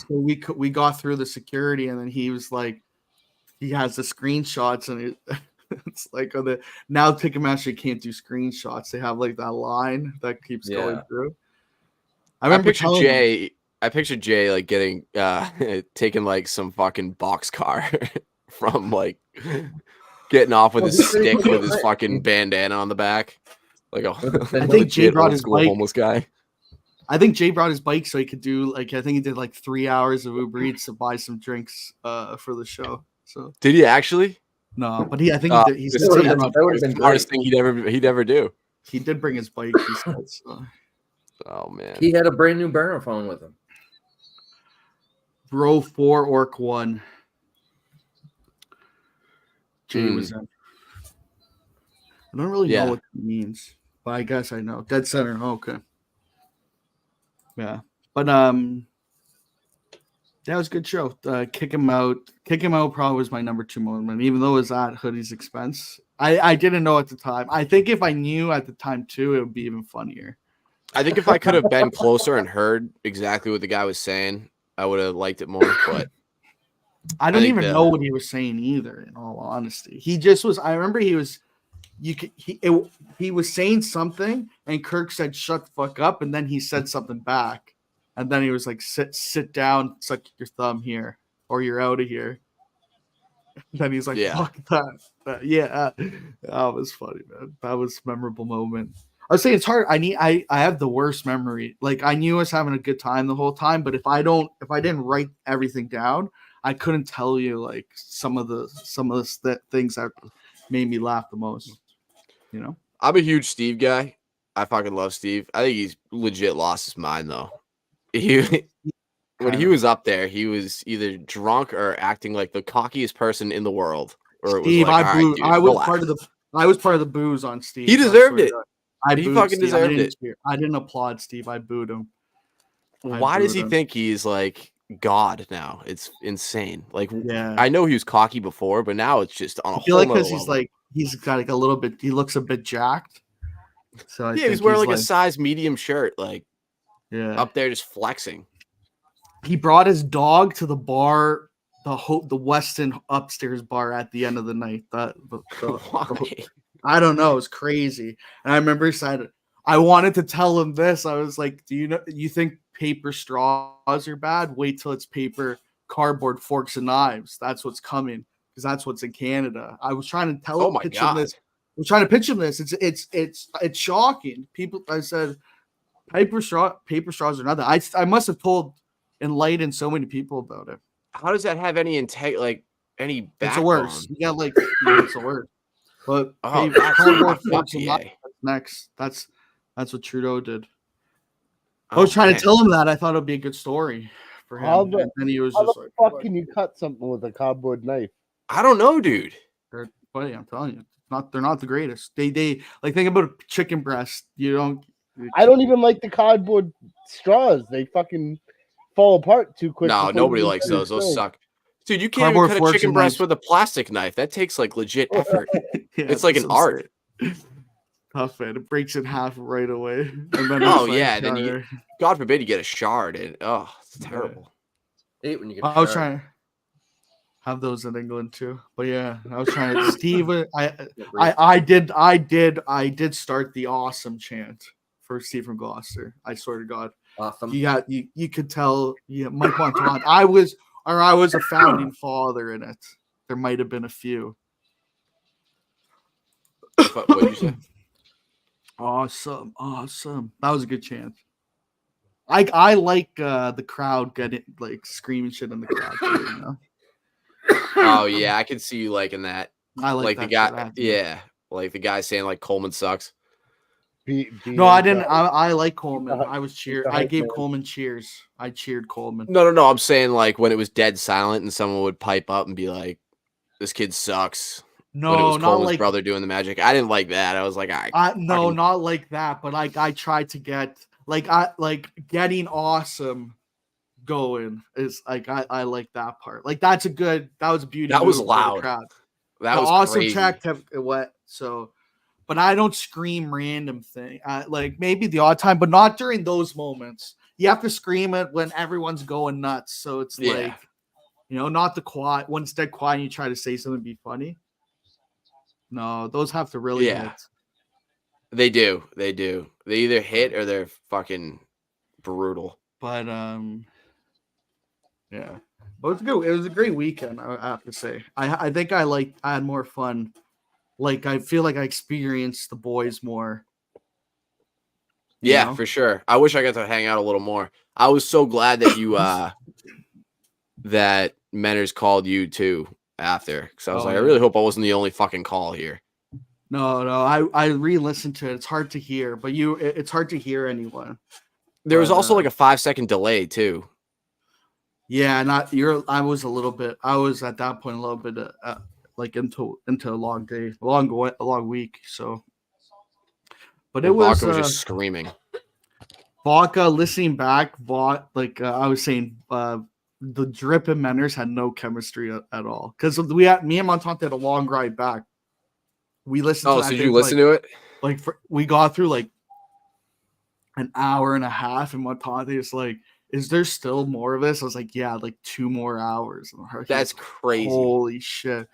we got through the security, and then he was like, he has the screenshots, and it's like now Ticketmaster can't do screenshots. They have like that line that keeps going through. I remember I pictured Jay like getting taking like some fucking boxcar from like getting off with his stick with his fucking bandana on the back. Like I think Jay brought his bike. Homeless guy. I think Jay brought his bike so he could do like I think he did like 3 hours of Uber Eats to buy some drinks for the show. So did he actually? No, but I think he did. He's that would have been the smartest thing he'd ever do. He did bring his bike. He said, so. Oh man, he had a brand new burner phone with him. Bro 4 Orc 1. Jay was in. I don't really Yeah. know what it means, but I guess I know. Dead center. Okay. Yeah. But that was a good show. Kick him out. Kick him out probably was my number 2 moment, even though it was at Hoodie's expense. I didn't know at the time. I think if I knew at the time too, it would be even funnier. I think if I could have been closer and heard exactly what the guy was saying, I would have liked it more. But I don't think even know what he was saying either. In all honesty, he just was. I remember he was. He was saying something, and Kirk said, "Shut the fuck up," and then he said something back, and then he was like, "Sit down, suck your thumb here, or you're out of here." And then he's like, Yeah. "Fuck that." Yeah, that was funny, man. That was a memorable moment. I was saying it's hard. I have the worst memory. Like I knew I was having a good time the whole time, but if I didn't write everything down, I couldn't tell you like some of the things that made me laugh the most. You know, I'm a huge Steve guy. I fucking love Steve. I think he's legit lost his mind though. When he was up there, he was either drunk or acting like the cockiest person in the world. Or it was Steve, like, I booed. dude, I was relax. part of the booze on Steve. He deserved it. I He booed fucking Steve. deserved it. I didn't applaud Steve. I booed him. Why does he think he's like God now? It's insane. Like, Yeah, I know he was cocky before, but now it's just on a I feel whole like nother because level. he's got like a little bit. He looks a bit jacked. So I Yeah, think he's wearing like a size medium shirt, like yeah. up there just flexing. He brought his dog to the bar, the Weston upstairs bar at the end of the night. Why? I don't know. It's crazy. And I remember he said, I wanted to tell him this. I was like, you think paper straws are bad? Wait till it's paper, cardboard, forks, and knives. That's what's coming because that's what's in Canada. I was trying to pitch him this. I was trying to pitch him this. It's shocking. People, I said, paper straws are nothing. I must have enlightened so many people about it. How does that have any any backbone? It's the worst. You got it's the worst. But cardboard forks and knives next. That's what Trudeau did. I was trying to tell him that. I thought it would be a good story for him. And then he was just like, fuck can you cut something with a cardboard knife? I don't know, dude. They're funny, I'm telling you. They're not the greatest. They like think about a chicken breast. I don't even like the cardboard straws. They fucking fall apart too quick. No, nobody likes those. Those suck. Dude, you can't Cardboard even cut a chicken breast with a plastic knife. That takes like legit effort. Yeah, it's like an art. Tough, man. It breaks in half right away. And then then God forbid you get a shard and it's terrible. I hate when you get I was trying to have those in England too. But yeah, I was trying to Steve, I did start the awesome chant for Steve from Gloucester. I swear to God. Awesome. You could tell Mike Montalban. I was a founding father in it. There might have been a few. What did you say? Awesome. That was a good chant. I like the crowd getting like screaming shit in the crowd too, you know? Oh yeah, I can see you liking that. I like the that guy. Yeah, like the guy saying like Coleman sucks. No, I didn't. I like Coleman. I was cheer. I gave Coleman cheers. I cheered Coleman. No. I'm saying like when it was dead silent and someone would pipe up and be like, "This kid sucks." No, when it was not Coleman's like brother doing the magic. I didn't like that. I was like, all right. No, not like that. But like I tried to get getting awesome going is like I like that part. Like that was a beauty. That was loud. That was awesome. Checked what so. But I don't scream random thing. Like maybe the odd time, but not during those moments. You have to scream it when everyone's going nuts. So it's like, not the quiet. When it's dead quiet and you try to say something be funny. No, those have to really hit. They do. They either hit or they're fucking brutal. But yeah. But it was good. It was a great weekend, I have to say. I think I had more fun. Like, I feel like I experienced the boys more. Yeah, for sure. I wish I got to hang out a little more. I was so glad that you, that Menners called you too after. Because I was I really hope I wasn't the only fucking call here. No. I re-listened to it. It's hard to hear, but it's hard to hear anyone. There was also like a 5-second delay too. Yeah, I was at that point a little bit like into a long day, a long week. So, but it And was, Vodka was just screaming. Vodka. Listening back, I was saying, the Drip and Menners had no chemistry at all because me and Montante had a long ride back. We listened. Oh, to so that did you listen to it? We got through like an hour and a half, and Montante is like, "Is there still more of this?" I was like, "Yeah, like 2 more hours." That's crazy. Holy shit!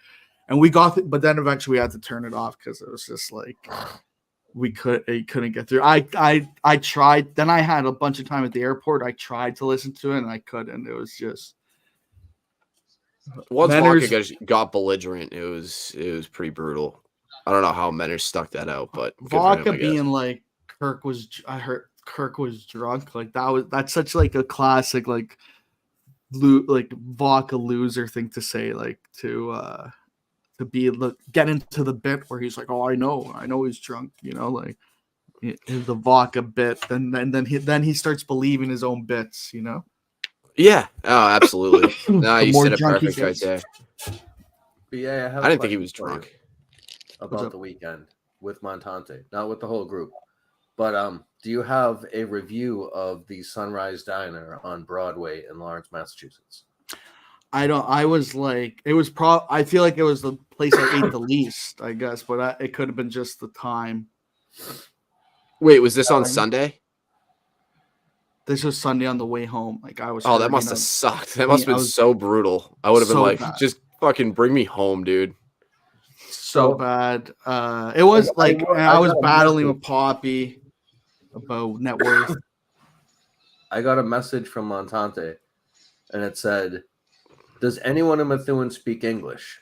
And we got, but then eventually we had to turn it off because it was just like it couldn't get through. I tried. Then I had a bunch of time at the airport. I tried to listen to it and I couldn't. It was just once Menners, Vodka got belligerent, it was pretty brutal. I don't know how Menners stuck that out, but Vodka being like I heard Kirk was drunk. Like that's such like a classic like Vodka loser thing to say, like to get into the bit where he's like, "Oh, I know he's drunk," like the Vodka bit, and then he starts believing his own bits, Yeah. Oh, absolutely. No, you said it drunk he perfect right gets. there. But yeah, I didn't think he was drunk. About the weekend with Montante, not with the whole group. But do you have a review of the Sunrise Diner on Broadway in Lawrence, Massachusetts? I don't. I was like, I feel like it was the place I ate the least, I guess, but it could have been just the time. Wait, was this on Sunday? This was Sunday on the way home. Like I was. Oh, that must have sucked. That must have been so brutal. I would have been like, bad. Just fucking bring me home, dude. So bad. It was like I was battling with Poppy about net worth. I got a message from Montante, and it said, "Does anyone in Methuen speak English?"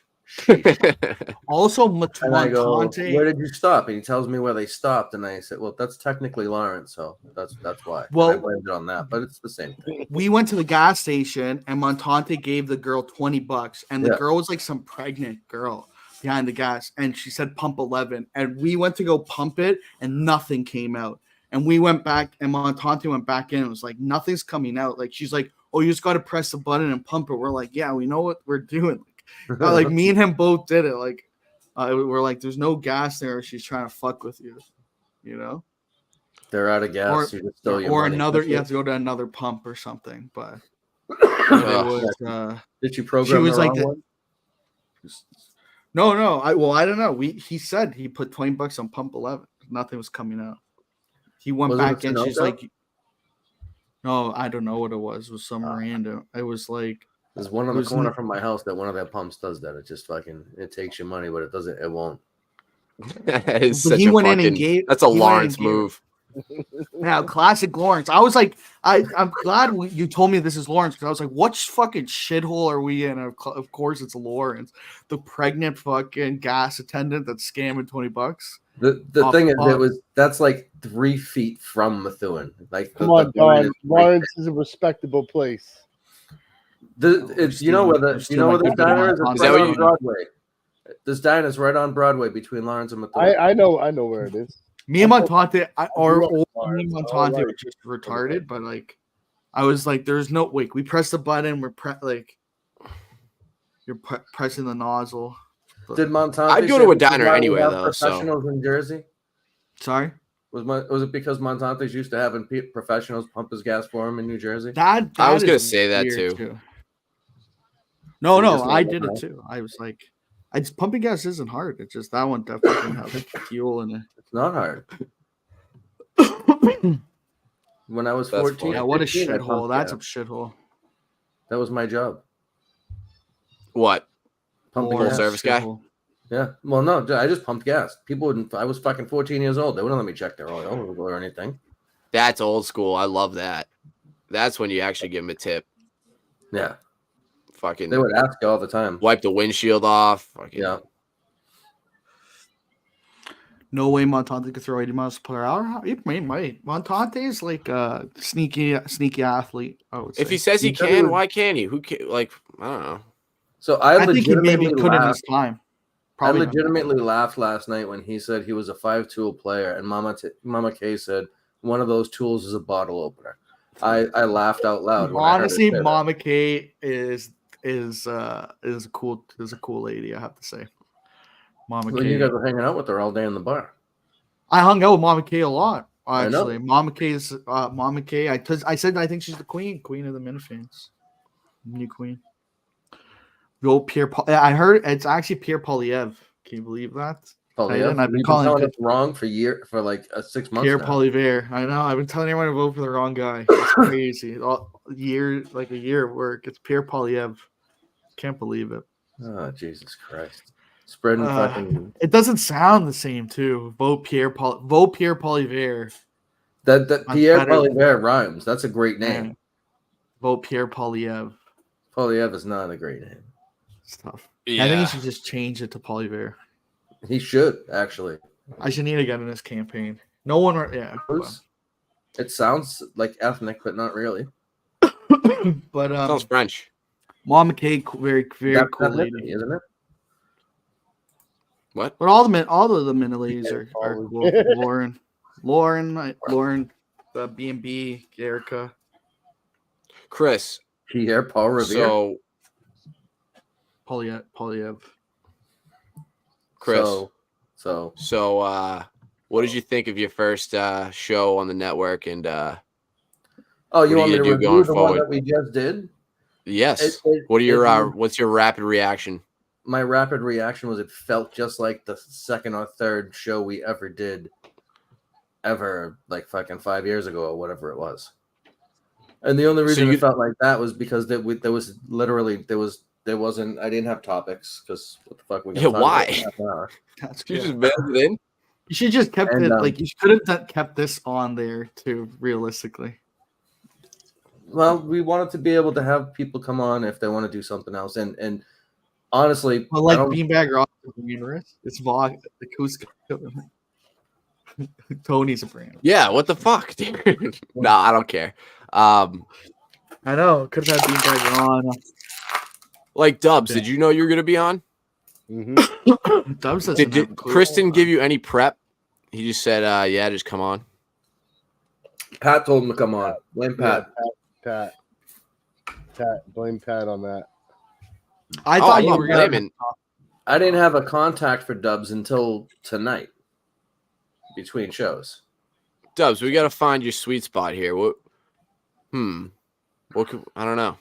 Also, and I go, "Where did you stop?" And he tells me where they stopped, and I said, "Well, that's technically Lawrence, so that's why." Well, I blamed it on that, but it's the same thing. We went to the gas station, and Montante gave the girl $20, and the girl was like some pregnant girl behind the gas, and she said pump 11, and we went to go pump it, and nothing came out. And we went back, and Montante went back in. It was like nothing's coming out. Like she's like, "Oh, you just got to press the button and pump it." We're like, "Yeah, we know what we're doing." Like me and him both did it. Like we're like, "There's no gas there. She's trying to fuck with you," They're out of gas. Or another. You have to go to another pump or something. But it was. Did you program? She was like, one? No. I don't know. He said he put $20 on pump 11. Nothing was coming out. He went back in. She's like, "No, I don't know what it was. It was some random. It was like." There's one on the corner from my house that one of their pumps does that. It just it takes you money, but it doesn't. It won't. He went in and gave. That's a Lawrence move. Yeah, classic Lawrence. I was like, I'm glad you told me this is Lawrence because I was like, what fucking shithole are we in? Of course, it's Lawrence, the pregnant fucking gas attendant that's scamming $20. The thing is, that's like 3 feet from Methuen. Like, come on, Don. Lawrence is a respectable place. You know where this diner is? Is that what you Broadway? This diner is right on Broadway between Lawrence and Methuen. I know where it is. Me and Montante, were just retarded, but like, I was like, "There's no wait." We press the button. You're pressing the nozzle. Did Montante? I'd go to a diner anyway, though. Professionals in Jersey. Sorry. Was it because Montante's used to having professionals pump his gas for him in New Jersey? That I was gonna say that too. No, I did it too. I was like, pumping gas isn't hard. It's just that one definitely has fuel in it. It's not hard. When I was 14, yeah, what a shithole. That's a shithole. That was my job. What? Pumping gas. Service guy? Yeah. Well, no, I just pumped gas. People wouldn't. I was fucking 14 years old. They wouldn't let me check their oil or anything. That's old school. I love that. That's when you actually give them a tip. Yeah. Fucking. They would ask you all the time. Wipe the windshield off. Fucking. Yeah. No way Montante could throw 80 miles per hour. It might. Montante is like a sneaky athlete. I would say. If he says he can, why can't he? Who can? Like, I don't know. So I think he maybe could in his time. Probably I legitimately laughed last night when he said he was a 5-tool player, and Mama K said one of those tools is a bottle opener. I laughed out loud. Honestly, Mama K is a cool lady. I have to say. Mama When you K. guys were hanging out with her all day in the bar. I hung out with Mama K a lot. I know. Actually, Mama K. I said I think she's the queen of the Minifans. New queen. Go Pierre. I heard it's actually Pierre Polyev. Can you believe that? Oh, I yeah. didn't. I've been You've calling telling it us wrong for like 6 months Pierre now. Poilievre. I know. I've been telling everyone to vote for the wrong guy. It's crazy. A year of work. It's Pierre Polyev. Can't believe it. Oh, Jesus Christ. Spreading fucking... It doesn't sound the same too. Vote Pierre Poilievre. That Pierre Polyev rhymes. That's a great name. Yeah. Vote Pierre Polyev. Polyev is not a great name. It's tough. Yeah. I think you should just change it to Poilievre. He should, actually. I should need to get in this campaign. No one, yeah. It sounds like ethnic, but not really. But Sounds French. Mama K, very That's cool ethnic, lady. isn't it? What? But all of the Minna ladies are Paul. cool. Lauren, the B&B, Erica. Chris. Pierre Paul Revere. So, Polyev. Chris. So, what did you think of your first show on the network? And you what want me do to you do review going the one forward? that we just did? yes. What are your what's your rapid reaction? My rapid reaction was it felt just like the second or third show we ever did, like fucking 5 years ago or whatever it was. And the only reason it felt like that was because there wasn't. I didn't have topics because what the fuck we? Yeah, why? That's You good. just mailed it in. You should just kept And, it like you could have kept this on there too. Realistically, Well, we wanted to be able to have people come on if they want to do something else, and honestly, but like Beanbag Rock is a brand. It's Vog. The Cusco. Tony's a brand. Yeah, what the fuck, dude? No, I don't care. I know. Could have had Beanbag on. Like Dubs, did you know you were gonna be on? Mm-hmm. Dubs doesn't have a Did clue. Kristen give you any prep? He just said, "Yeah, just come on." Pat told him to come on. Blame Pat. Pat. Blame Pat on that. I thought I'm you not were gonna. blaming. I didn't have a contact for Dubs until tonight, between shows. Dubs, we gotta find your sweet spot here. What? I don't know.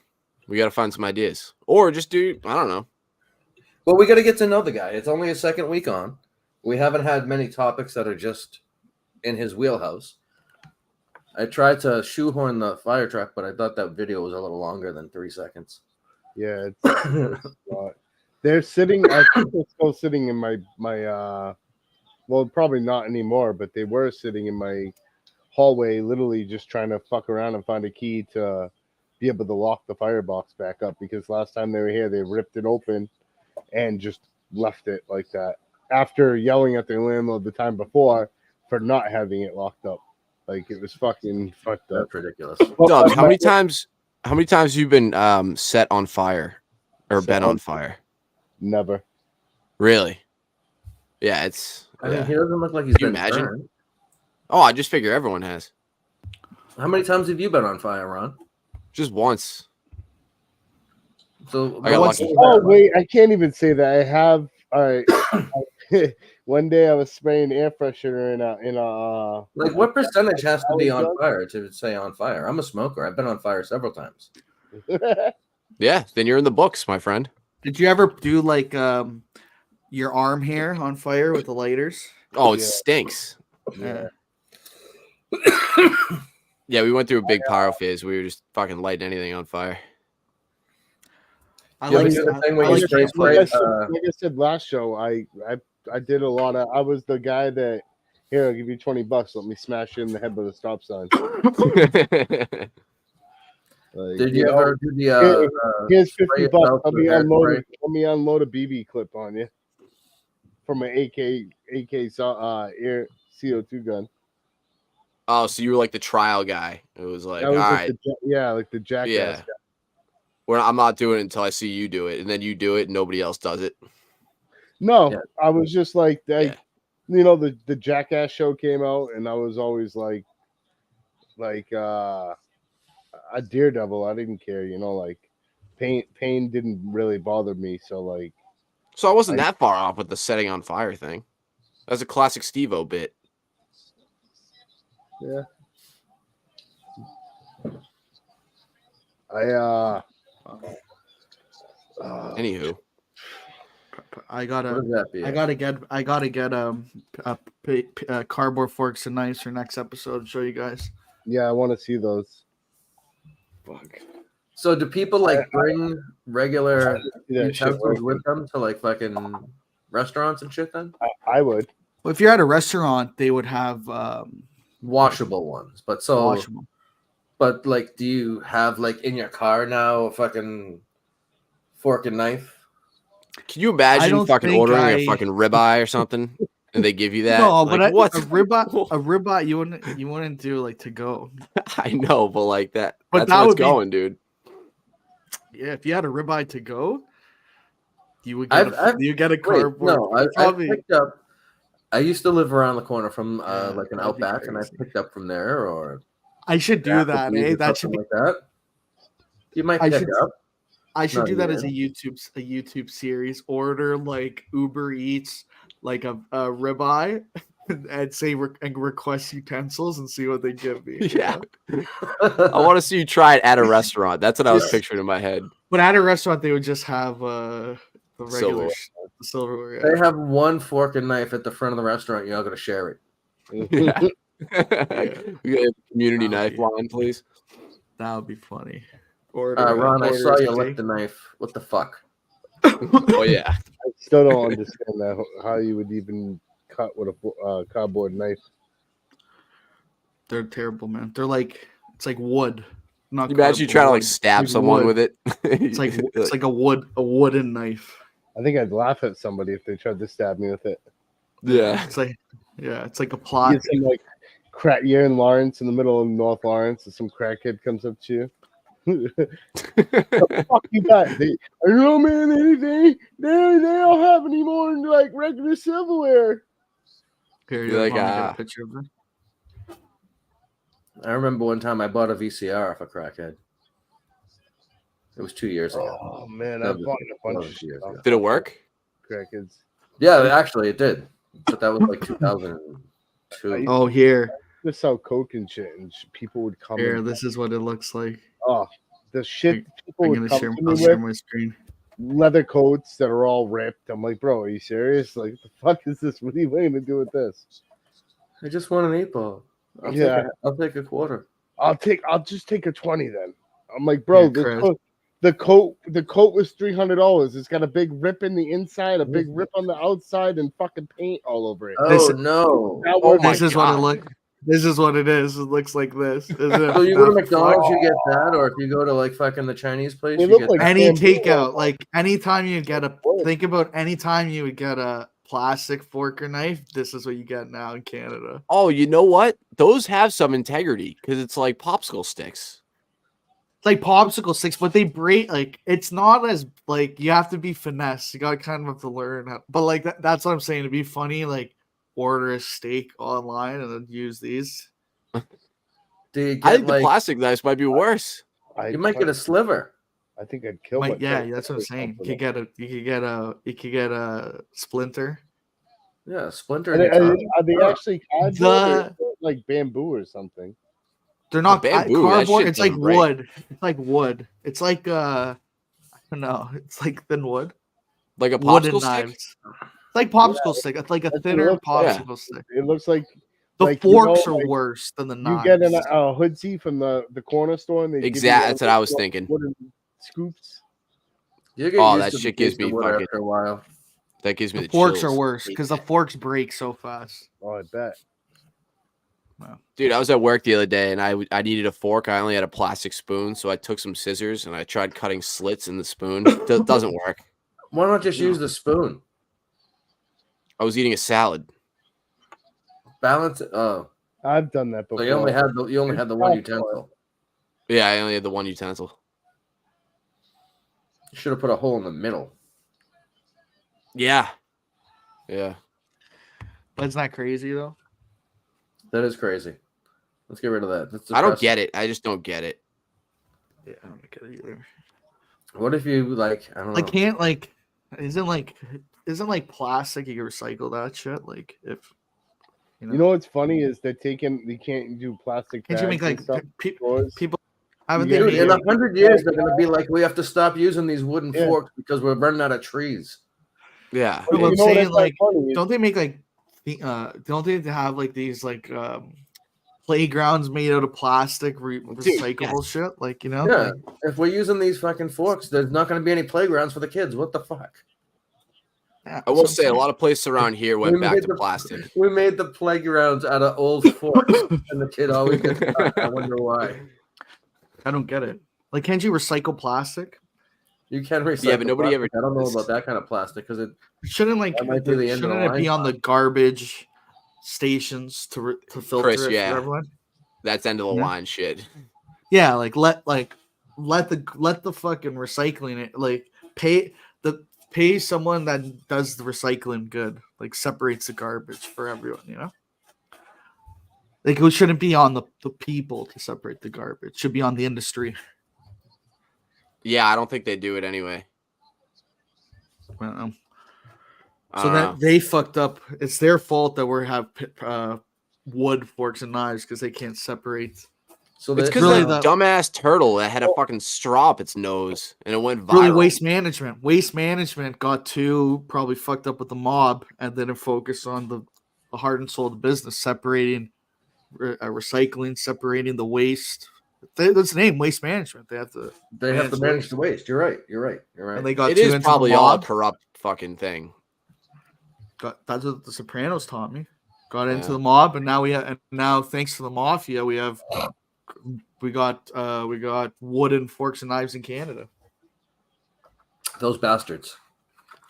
We gotta find some ideas, or just do. I don't know. Well, we got to get to know the guy. It's only his second week on. We haven't had many topics that are just in his wheelhouse. I tried to shoehorn the fire truck, but I thought that video was a little longer than 3 seconds. Yeah, it's they're sitting. I think they're still sitting in my well, probably not anymore, but they were sitting in my hallway, literally just trying to fuck around and find a key to be able to lock the firebox back up. Because last time they were here, they ripped it open and just left it like that after yelling at their landlord the time before for not having it locked up. Like it was fucking fucked up. That's ridiculous. Dubs, how many times have you been set on fire or been on fire? Never. Really? Yeah, it's. I mean, Yeah. he doesn't look like he's Can you been imagine? burned. Oh, I just figure everyone has. How many times have you been on fire, Ron? Just once. So I got what's- lucky. Oh wait, I can't even say that. I have. All right. One day I was spraying air freshener in a. Like, what percentage has to be on fire to say on fire? I'm a smoker. I've been on fire several times. Yeah, then you're in the books, my friend. Did you ever do like your arm hair on fire with the lighters? Oh, it Yeah. stinks. Yeah. Yeah, we went through a big pyro phase. We were just fucking lighting anything on fire. I You ever like do the thing where I you like spray Like I, spray? like I said last show, I did a lot of. I was the guy that here I'll give you $20. Let me smash you in the head with a stop sign. Like, Did you know, ever do the? Here's spray $50. yourself Let with me hair unload a BB clip on you from an AK air CO2 gun. Oh, so you were like the trial guy. It was like, That was all like right, like the jackass yeah. guy. I'm not doing it until I see you do it, and then you do it, and nobody else does it. No, Yeah. I was just like, Yeah. you know, the Jackass show came out, and I was always like a daredevil. I didn't care, you know, like pain didn't really bother me. So like, So I wasn't that far off with the setting on fire thing. That's a classic Steve-O bit. Yeah. Anywho, I What gotta does that be? I gotta get cardboard forks and knives for next episode and show you guys. Yeah, I want to see those. fuck. So do people like bring regular Yeah, shit utensils working. with them to like fucking restaurants and shit? Then I would. Well, if you're at a restaurant, they would have washable ones, but so washable. but like, do you have like in your car now a fucking fork and knife? Can you imagine don't fucking think ordering I- a fucking ribeye or something, and they give you that? No, like, but what? a ribeye you wouldn't do like to go. I know, but like that. But That's that what's would be- going, dude. Yeah, if you had a ribeye to go, you would I've- get you get a Wait, cardboard. no, I probably picked up. I used to live around the corner from Yeah, like an that'd be Outback, and I crazy. picked up from there or I should do that, Applebee's eh? or That should something be. like that. You might I pick should- up. I should Not do that as yet. a YouTube series. Order like Uber Eats, like a ribeye, and say and request utensils and see what they give me. you Yeah. know? I want to see you try it at a restaurant. That's what I was Yeah. picturing in my head. But at a restaurant, they would just have the regular Silverware. the silverware. They Yeah. have one fork and knife at the front of the restaurant. You're not going to share it. Yeah. We got a community Oh, knife yeah. line, please. That would be funny. Order, Ron, I order saw a you lick steak. the knife. What the fuck? Oh yeah. I still don't understand that how you would even cut with a cardboard knife. They're terrible, man. They're like it's like wood. Not You imagine you try to like cardboard. stab Like someone wood. with it. It's like a wooden knife. I think I'd laugh at somebody if they tried to stab me with it. yeah. It's like it's like a You plot. get some like crack. You're in Lawrence, in the middle of North Lawrence, and some crackhead comes up to you. The fuck you got? They, I don't know, man. They don't have any more like regular silverware. Here, You're like, want me to get a ah. picture of them? I remember one time I bought a VCR off a crackhead. It was 2 years ago. Oh man, That I was- bought a that bunch was of years stuff. ago. Did it work? Crackheads. Yeah, actually, it did. But that was like 2002. Oh, here, Just sell coke and shit, and people would come. here. And, This is what it looks like. oh, the shit people I'm would gonna come share, to I'll me share with. my screen. Leather coats that are all ripped. I'm like, bro, are you serious? Like, what the fuck is this? What are you going to do with this? I just want an 8-ball. Yeah. I'll take a quarter. I'll just take a 20 then. I'm like, bro, Here, the coat was $300. It's got a big rip in the inside, a big rip on the outside, and fucking paint all over it. Oh, This- no. That Oh was- my This is what it God. look. This is what it is. It looks like this. Isn't it? So you go to Not McDonald's, fuck. you get that, or if you go to like fucking the Chinese place, They you look get like that. Any bamboo takeout, or- like anytime you get a Wood. think about anytime you would get a plastic fork or knife, this is what you get now in Canada. Oh, you know what? Those have some integrity because it's like popsicle sticks. It's like popsicle sticks, but they break. Like it's not as like you have to be finesse. You got to kind of have to learn how. But like that's what I'm saying. To be funny, like order a steak online and then use these. Do you I get think the like plastic knives might be worse. you might get a sliver? I think I'd kill Like, yeah, myself that's what I'm if I saying. was You could get a splinter. Yeah, a splinter. Are in they, your are tongue. they- are they actually cardboard or The- is it like bamboo or something? They're not bamboo, that cardboard. shit It's like doesn't break. wood. It's like wood. It's like I don't know. It's like thin wood. Like a Wooden popsicle stick. knives. It's like popsicle stick. It's like a That's what it thinner looks like. popsicle stick. It looks like The like, you know, forks are like, worse than the you knives. get a hoodsie from the corner store and they give you Exact- one that's of what I was those thinking. wooden scoops. You get Oh, used that to the shit gives taste of me wood fucking- after a while. That gives me The the forks chills. are worse because the forks break so fast. Oh, I bet. Dude, I was at work the other day and I needed a fork. I only had a plastic spoon, so I took some scissors and I tried cutting slits in the spoon. Doesn't work. Why not just use the spoon? I was eating a salad. Balance it. Oh, I've done that so before. you only had the one utensil. Yeah, I only had the one utensil. You should have put a hole in the middle. Yeah. Yeah. But it's not crazy though. That is crazy. Let's get rid of that. That's I don't depressing. get it. I just don't get it. Yeah, I don't get it either. What if you like? I don't know. I can't like. isn't like plastic? You can recycle that shit. Like if You know what's funny is they can't do plastic can't bags you make like and stuff. people haven't Yeah, they Dude, made in like 100 years, they're gonna be like, we have to stop using these wooden Yeah. forks because we're running out of trees. Yeah. No, but I'm You know what I saying find like funny is- don't they make like don't they have like these like playgrounds made out of plastic recyclable shit? Like Yeah, like, if we're using these fucking forks, there's not gonna be any playgrounds for the kids. What the fuck? yeah, I will that's what say a I'm lot of places around here went back to plastic. We made the playgrounds out of old forks, and the kid always gets stuck. I wonder why. saying. I don't get it. Like, can't you recycle plastic? You can recycle. Yeah, but nobody plastic. ever I don't know does. about that kind of plastic because it. Shouldn't like That might be the end of the shouldn't it be line. on the garbage stations to filter Chris, it yeah. for everyone? That's end of the Yeah. line shit. Yeah, like let the fucking recycling it like pay someone that does the recycling good, like separates the garbage for everyone, you know? Like it shouldn't be on the people to separate the garbage. It should be on the industry. Yeah, I don't think they do it anyway. So that they fucked up. It's their fault that we have wood forks and knives because they can't separate. So It's because really that dumbass turtle that had a fucking straw up its nose and it went viral. Really, waste management. Waste management got too probably fucked up with the mob, and then it focused on the heart and soul of the business, separating recycling, separating the waste. That's the name, waste management. They have to manage the waste. You're right. and they got It too is into probably the all a mob. corrupt fucking thing. That's what the Sopranos taught me. Got into Yeah. the mob, and now thanks to the mafia, we got wooden forks and knives in Canada. Those bastards.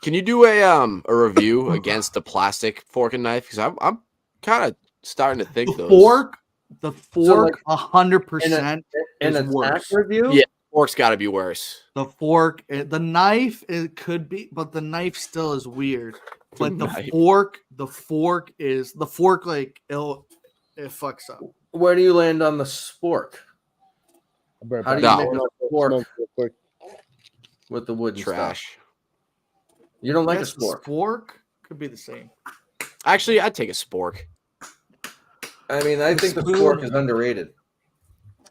Can you do a review against the plastic fork and knife? Because I'm kind of starting to think The those fork, 100% An is attack worse. review. Yeah. Fork's got to be worse. The fork, the knife, it could be, but the knife still is weird. But the Knife. fork like it fucks up. Where do you land on the spork How do you No. make a fork Smoke real quick. with the wooden stuff? Trash. You don't like a Yes, the spork. spork could be the same. Actually, I'd take a spork. I mean, I think the spork is underrated.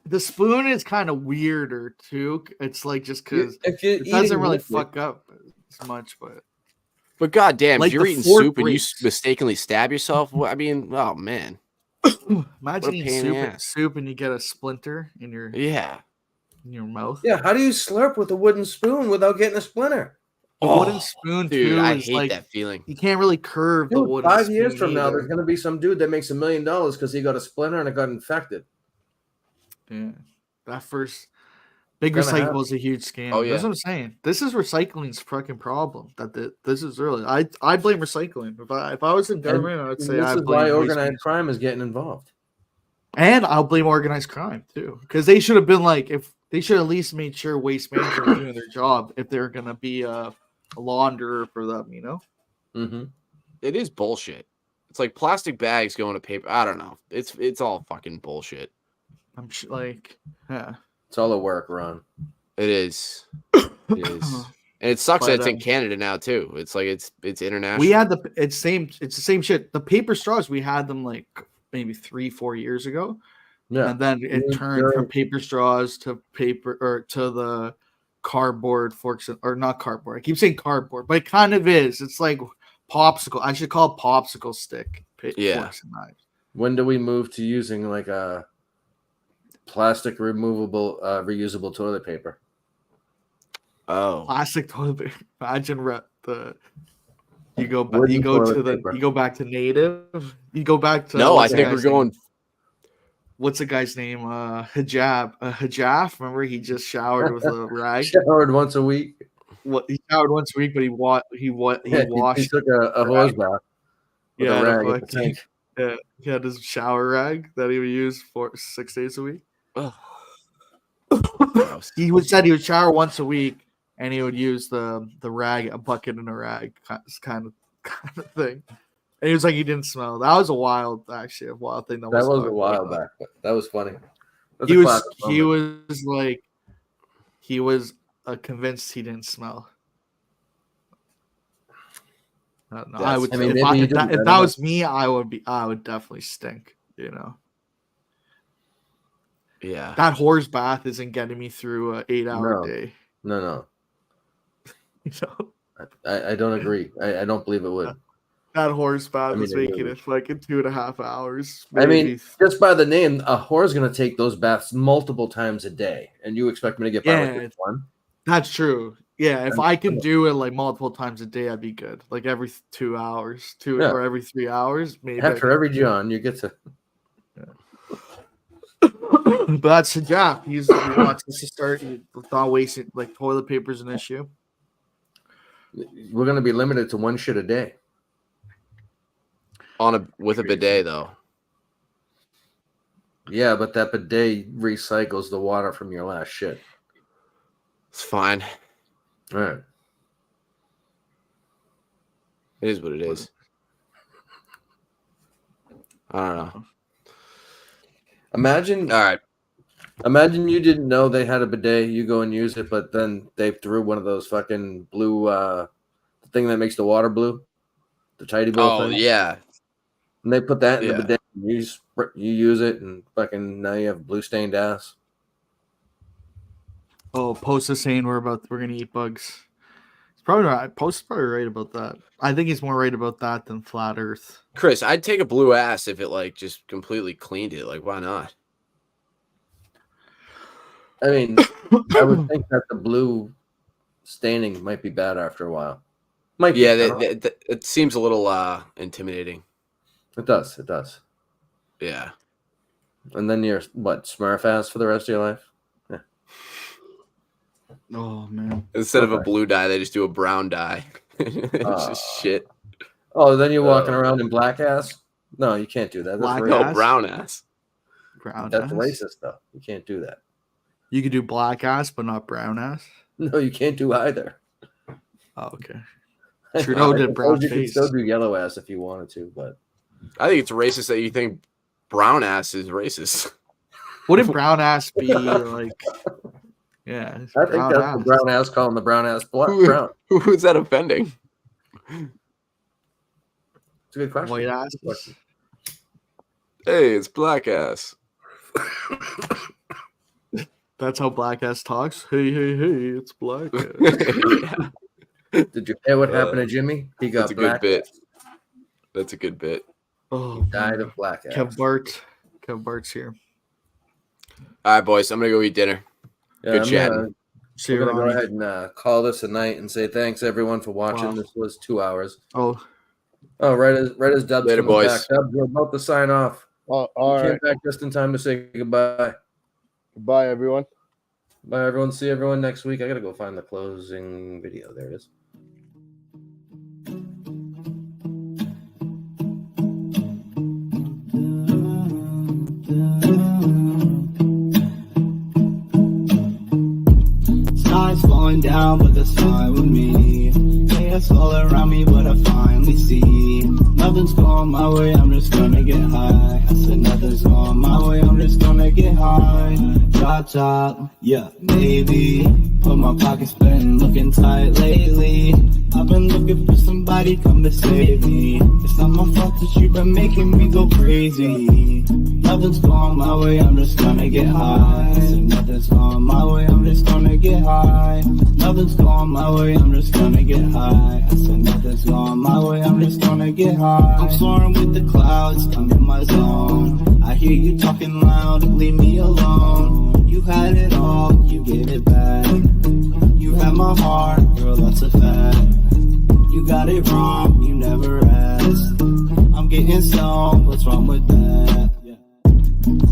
The spoon is kind of weirder too. It's like just because If you it doesn't really fuck up as much, But goddamn, Like if you're the eating fork soup and you breaks. mistakenly stab yourself, I mean, oh man. imagine pain in eating the ass. soup and you get a splinter in your Yeah. mouth. Yeah, how do you slurp with a wooden spoon without getting a splinter? The wooden spoon Dude, too I is hate like that feeling. you can't really curve the Dude, wooden 5 years spoon from now, either. there's going to be some dude that makes $1 million because he got a splinter and it got infected. Yeah, that first big Gonna recycle happen. is a huge scam. Oh, yeah. That's what I'm saying. This is recycling's fucking problem. This is really I blame recycling. If I was in government, I would say this I is blame why waste organized management. crime is getting involved. And I'll blame organized crime too, because they should have been like if they should at least made sure waste management was doing their job if they're gonna be a launderer for them, you know. Mm-hmm. It is bullshit. It's like plastic bags going to paper. I don't know. It's all fucking bullshit. I'm like, yeah. It's all a work, Ron. It is. It is. And it sucks that But, it's in Canada now too. It's like it's international. We had it's the same shit. The paper straws we had them like maybe 3-4 years ago. Yeah. And then it turned from paper straws to paper or to the cardboard forks or not cardboard. I keep saying cardboard, but it kind of is. It's like popsicle. I should call it popsicle stick forks and knives. When do we move to using like a plastic removable, reusable toilet paper? Oh, Plastic toilet paper. Imagine you go back to native. You go back to no, I think we're going. What's the guy's name? Hijaf. Remember, he just showered with a rag. Showered once a week. He showered once a week, but he washed. He took a hose bath. With a rag in the tank. Yeah, he had his shower rag that he would use for 6 days a week. He said he would shower once a week, and he would use the rag, a bucket and a rag, kind of thing. And he was like, he didn't smell. That was a wild thing. That was a while back, but that was funny. He was convinced he didn't smell. I don't know. That's- I would. I mean, if maybe you didn't if know that that. was me, I would definitely stink. You know, Yeah. that horse bath isn't getting me through an 8-hour No. day. No. You know, I don't agree. I don't believe it would. that horse bath I mean, is it making really- it fucking 2.5 hours. I mean, maybe. just by the name, a whore's going to take those baths multiple times a day, and you expect me to get by with Yeah. just one? That's true. Yeah, if And- I can do it like multiple times a day, I'd be good. Like every 2 hours, Yeah. or every 3 hours, maybe. I After every John, you get to. but that's Jeff. He wants us to start not wasting like toilet paper is an issue. We're going to be limited to one shit a day. With a bidet though. Yeah, but that bidet recycles the water from your last shit. It's fine. All right. It is what it is. I don't know. Imagine All right. Imagine you didn't know they had a bidet. You go and use it, but then they threw one of those fucking blue thing that makes the water blue, the tidy bowl Oh thing. yeah. And they put that in Yeah. the bidet. And you use it, and fucking now you have blue stained ass. Oh, Post is saying we're gonna eat bugs. It's probably right. Post is probably right about that. I think he's more right about that than flat Earth. Chris, I'd take a blue ass if it like just completely cleaned it. Like, why not? I mean, I would think that the blue staining might be bad after a while. Might be. Yeah, I don't know. it seems a little intimidating. It does. It does. Yeah. And then you're what, Smurf ass for the rest of your life? Oh man. Instead of a Okay. blue dye, they just do a brown dye. It's just shit. Oh, then you're walking around in black ass? No, you can't do that. That's Black racist. No, ass? brown ass. Brown That's ass. racist, though. You can't do that. You could do black ass, but not brown ass. No, you can't do either. Oh, okay. Trudeau I did suppose brown you could face. still do yellow ass if you wanted to, but I think it's racist that you think brown ass is racist. Wouldn't brown ass be like? Yeah, it's I think brown that's ass. the brown ass calling the brown ass brown. Who is that offending? It's a good question. White ass. Question. Hey, it's black ass. That's how black ass talks. Hey, it's black ass. Yeah, Did you hear what happened to Jimmy? He got that's a good black. bit. That's a good bit. Oh, Died of black ass. Kev Bart's here. All right, boys, I'm gonna go eat dinner. Yeah, Good I'm chatting. gonna- See We're you, gonna go Ronnie. ahead and call this a night and say thanks everyone for watching. Wow. This was 2 hours. Oh, Oh, right as Dubs Later, comes boys. back. Dubs, we're about to sign off. Oh, all Came right. back just in time to say goodbye. Goodbye, everyone. Bye, everyone. See everyone next week. I gotta go find the closing video. There it is. Sky's falling down, but that's fine with me. Chaos all around me, but I finally see nothing's going my way, I'm just gonna get high. I said nothing's going my way, I'm just gonna get high. Drop top, yeah, maybe. But my pocket's been looking tight lately. I've been looking for somebody come to save me. It's not my fault that you've been making me go crazy. Nothing's going my way, I'm just gonna get high. I said nothing's going my way, I'm just gonna get high. Nothing's going my way, I'm just gonna get high. I said nothing's going my way, I'm just gonna get high. I'm soaring with the clouds, I'm in my zone. I hear you talking loud, leave me alone. You had it all, you gave it back. You had my heart, girl, that's a fact. You got it wrong, you never asked. I'm getting stoned, what's wrong with that?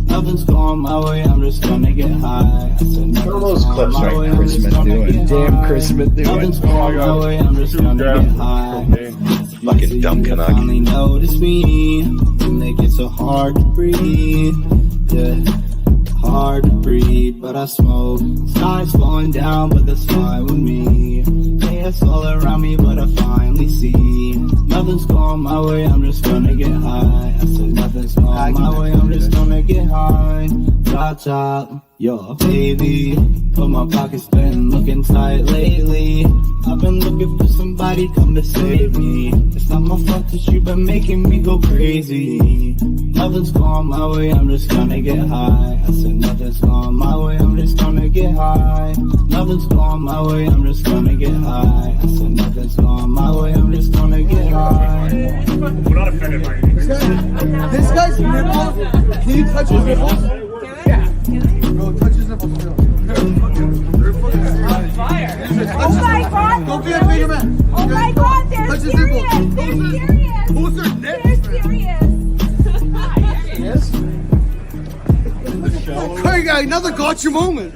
Nothing's going my way, I'm just gonna get high. I said What are those nothing's clips going my right way, now? I'm Chris just Smith gonna doing? get Damn, high. Chris Smith doing? Nothing's Oh my going my God. way, I'm just gonna get high. Fucking dumb You Canuck. finally notice me. You make it so hard to breathe. Yeah, hard to breathe, but I smoke. Sky's falling down, but that's fine with me. Chaos all around me, but I finally see nothing's going my way, I'm just gonna get high. I said nothing's going my way, I'm just gonna get high. Drop top, Yo, baby, but my pocket's been looking tight lately. I've been looking for somebody come to save me. It's not my fault that you've been making me go crazy. Nothing's going my way, I'm just gonna get high. I said nothing's going my way, I'm just gonna get high. Nothing's going my way, I'm just gonna get high. I said nothing's going my way, I'm just gonna get high. We're not offended by it. This guy's nipples. Can you touch his nipples? Bro, touch his nipples. Oh my god! Go get a bigger man. Oh my god, they're Touch his serious! nipples. They're serious! Who's their neck? They're serious! Yes. Hey, guy, another gotcha moment.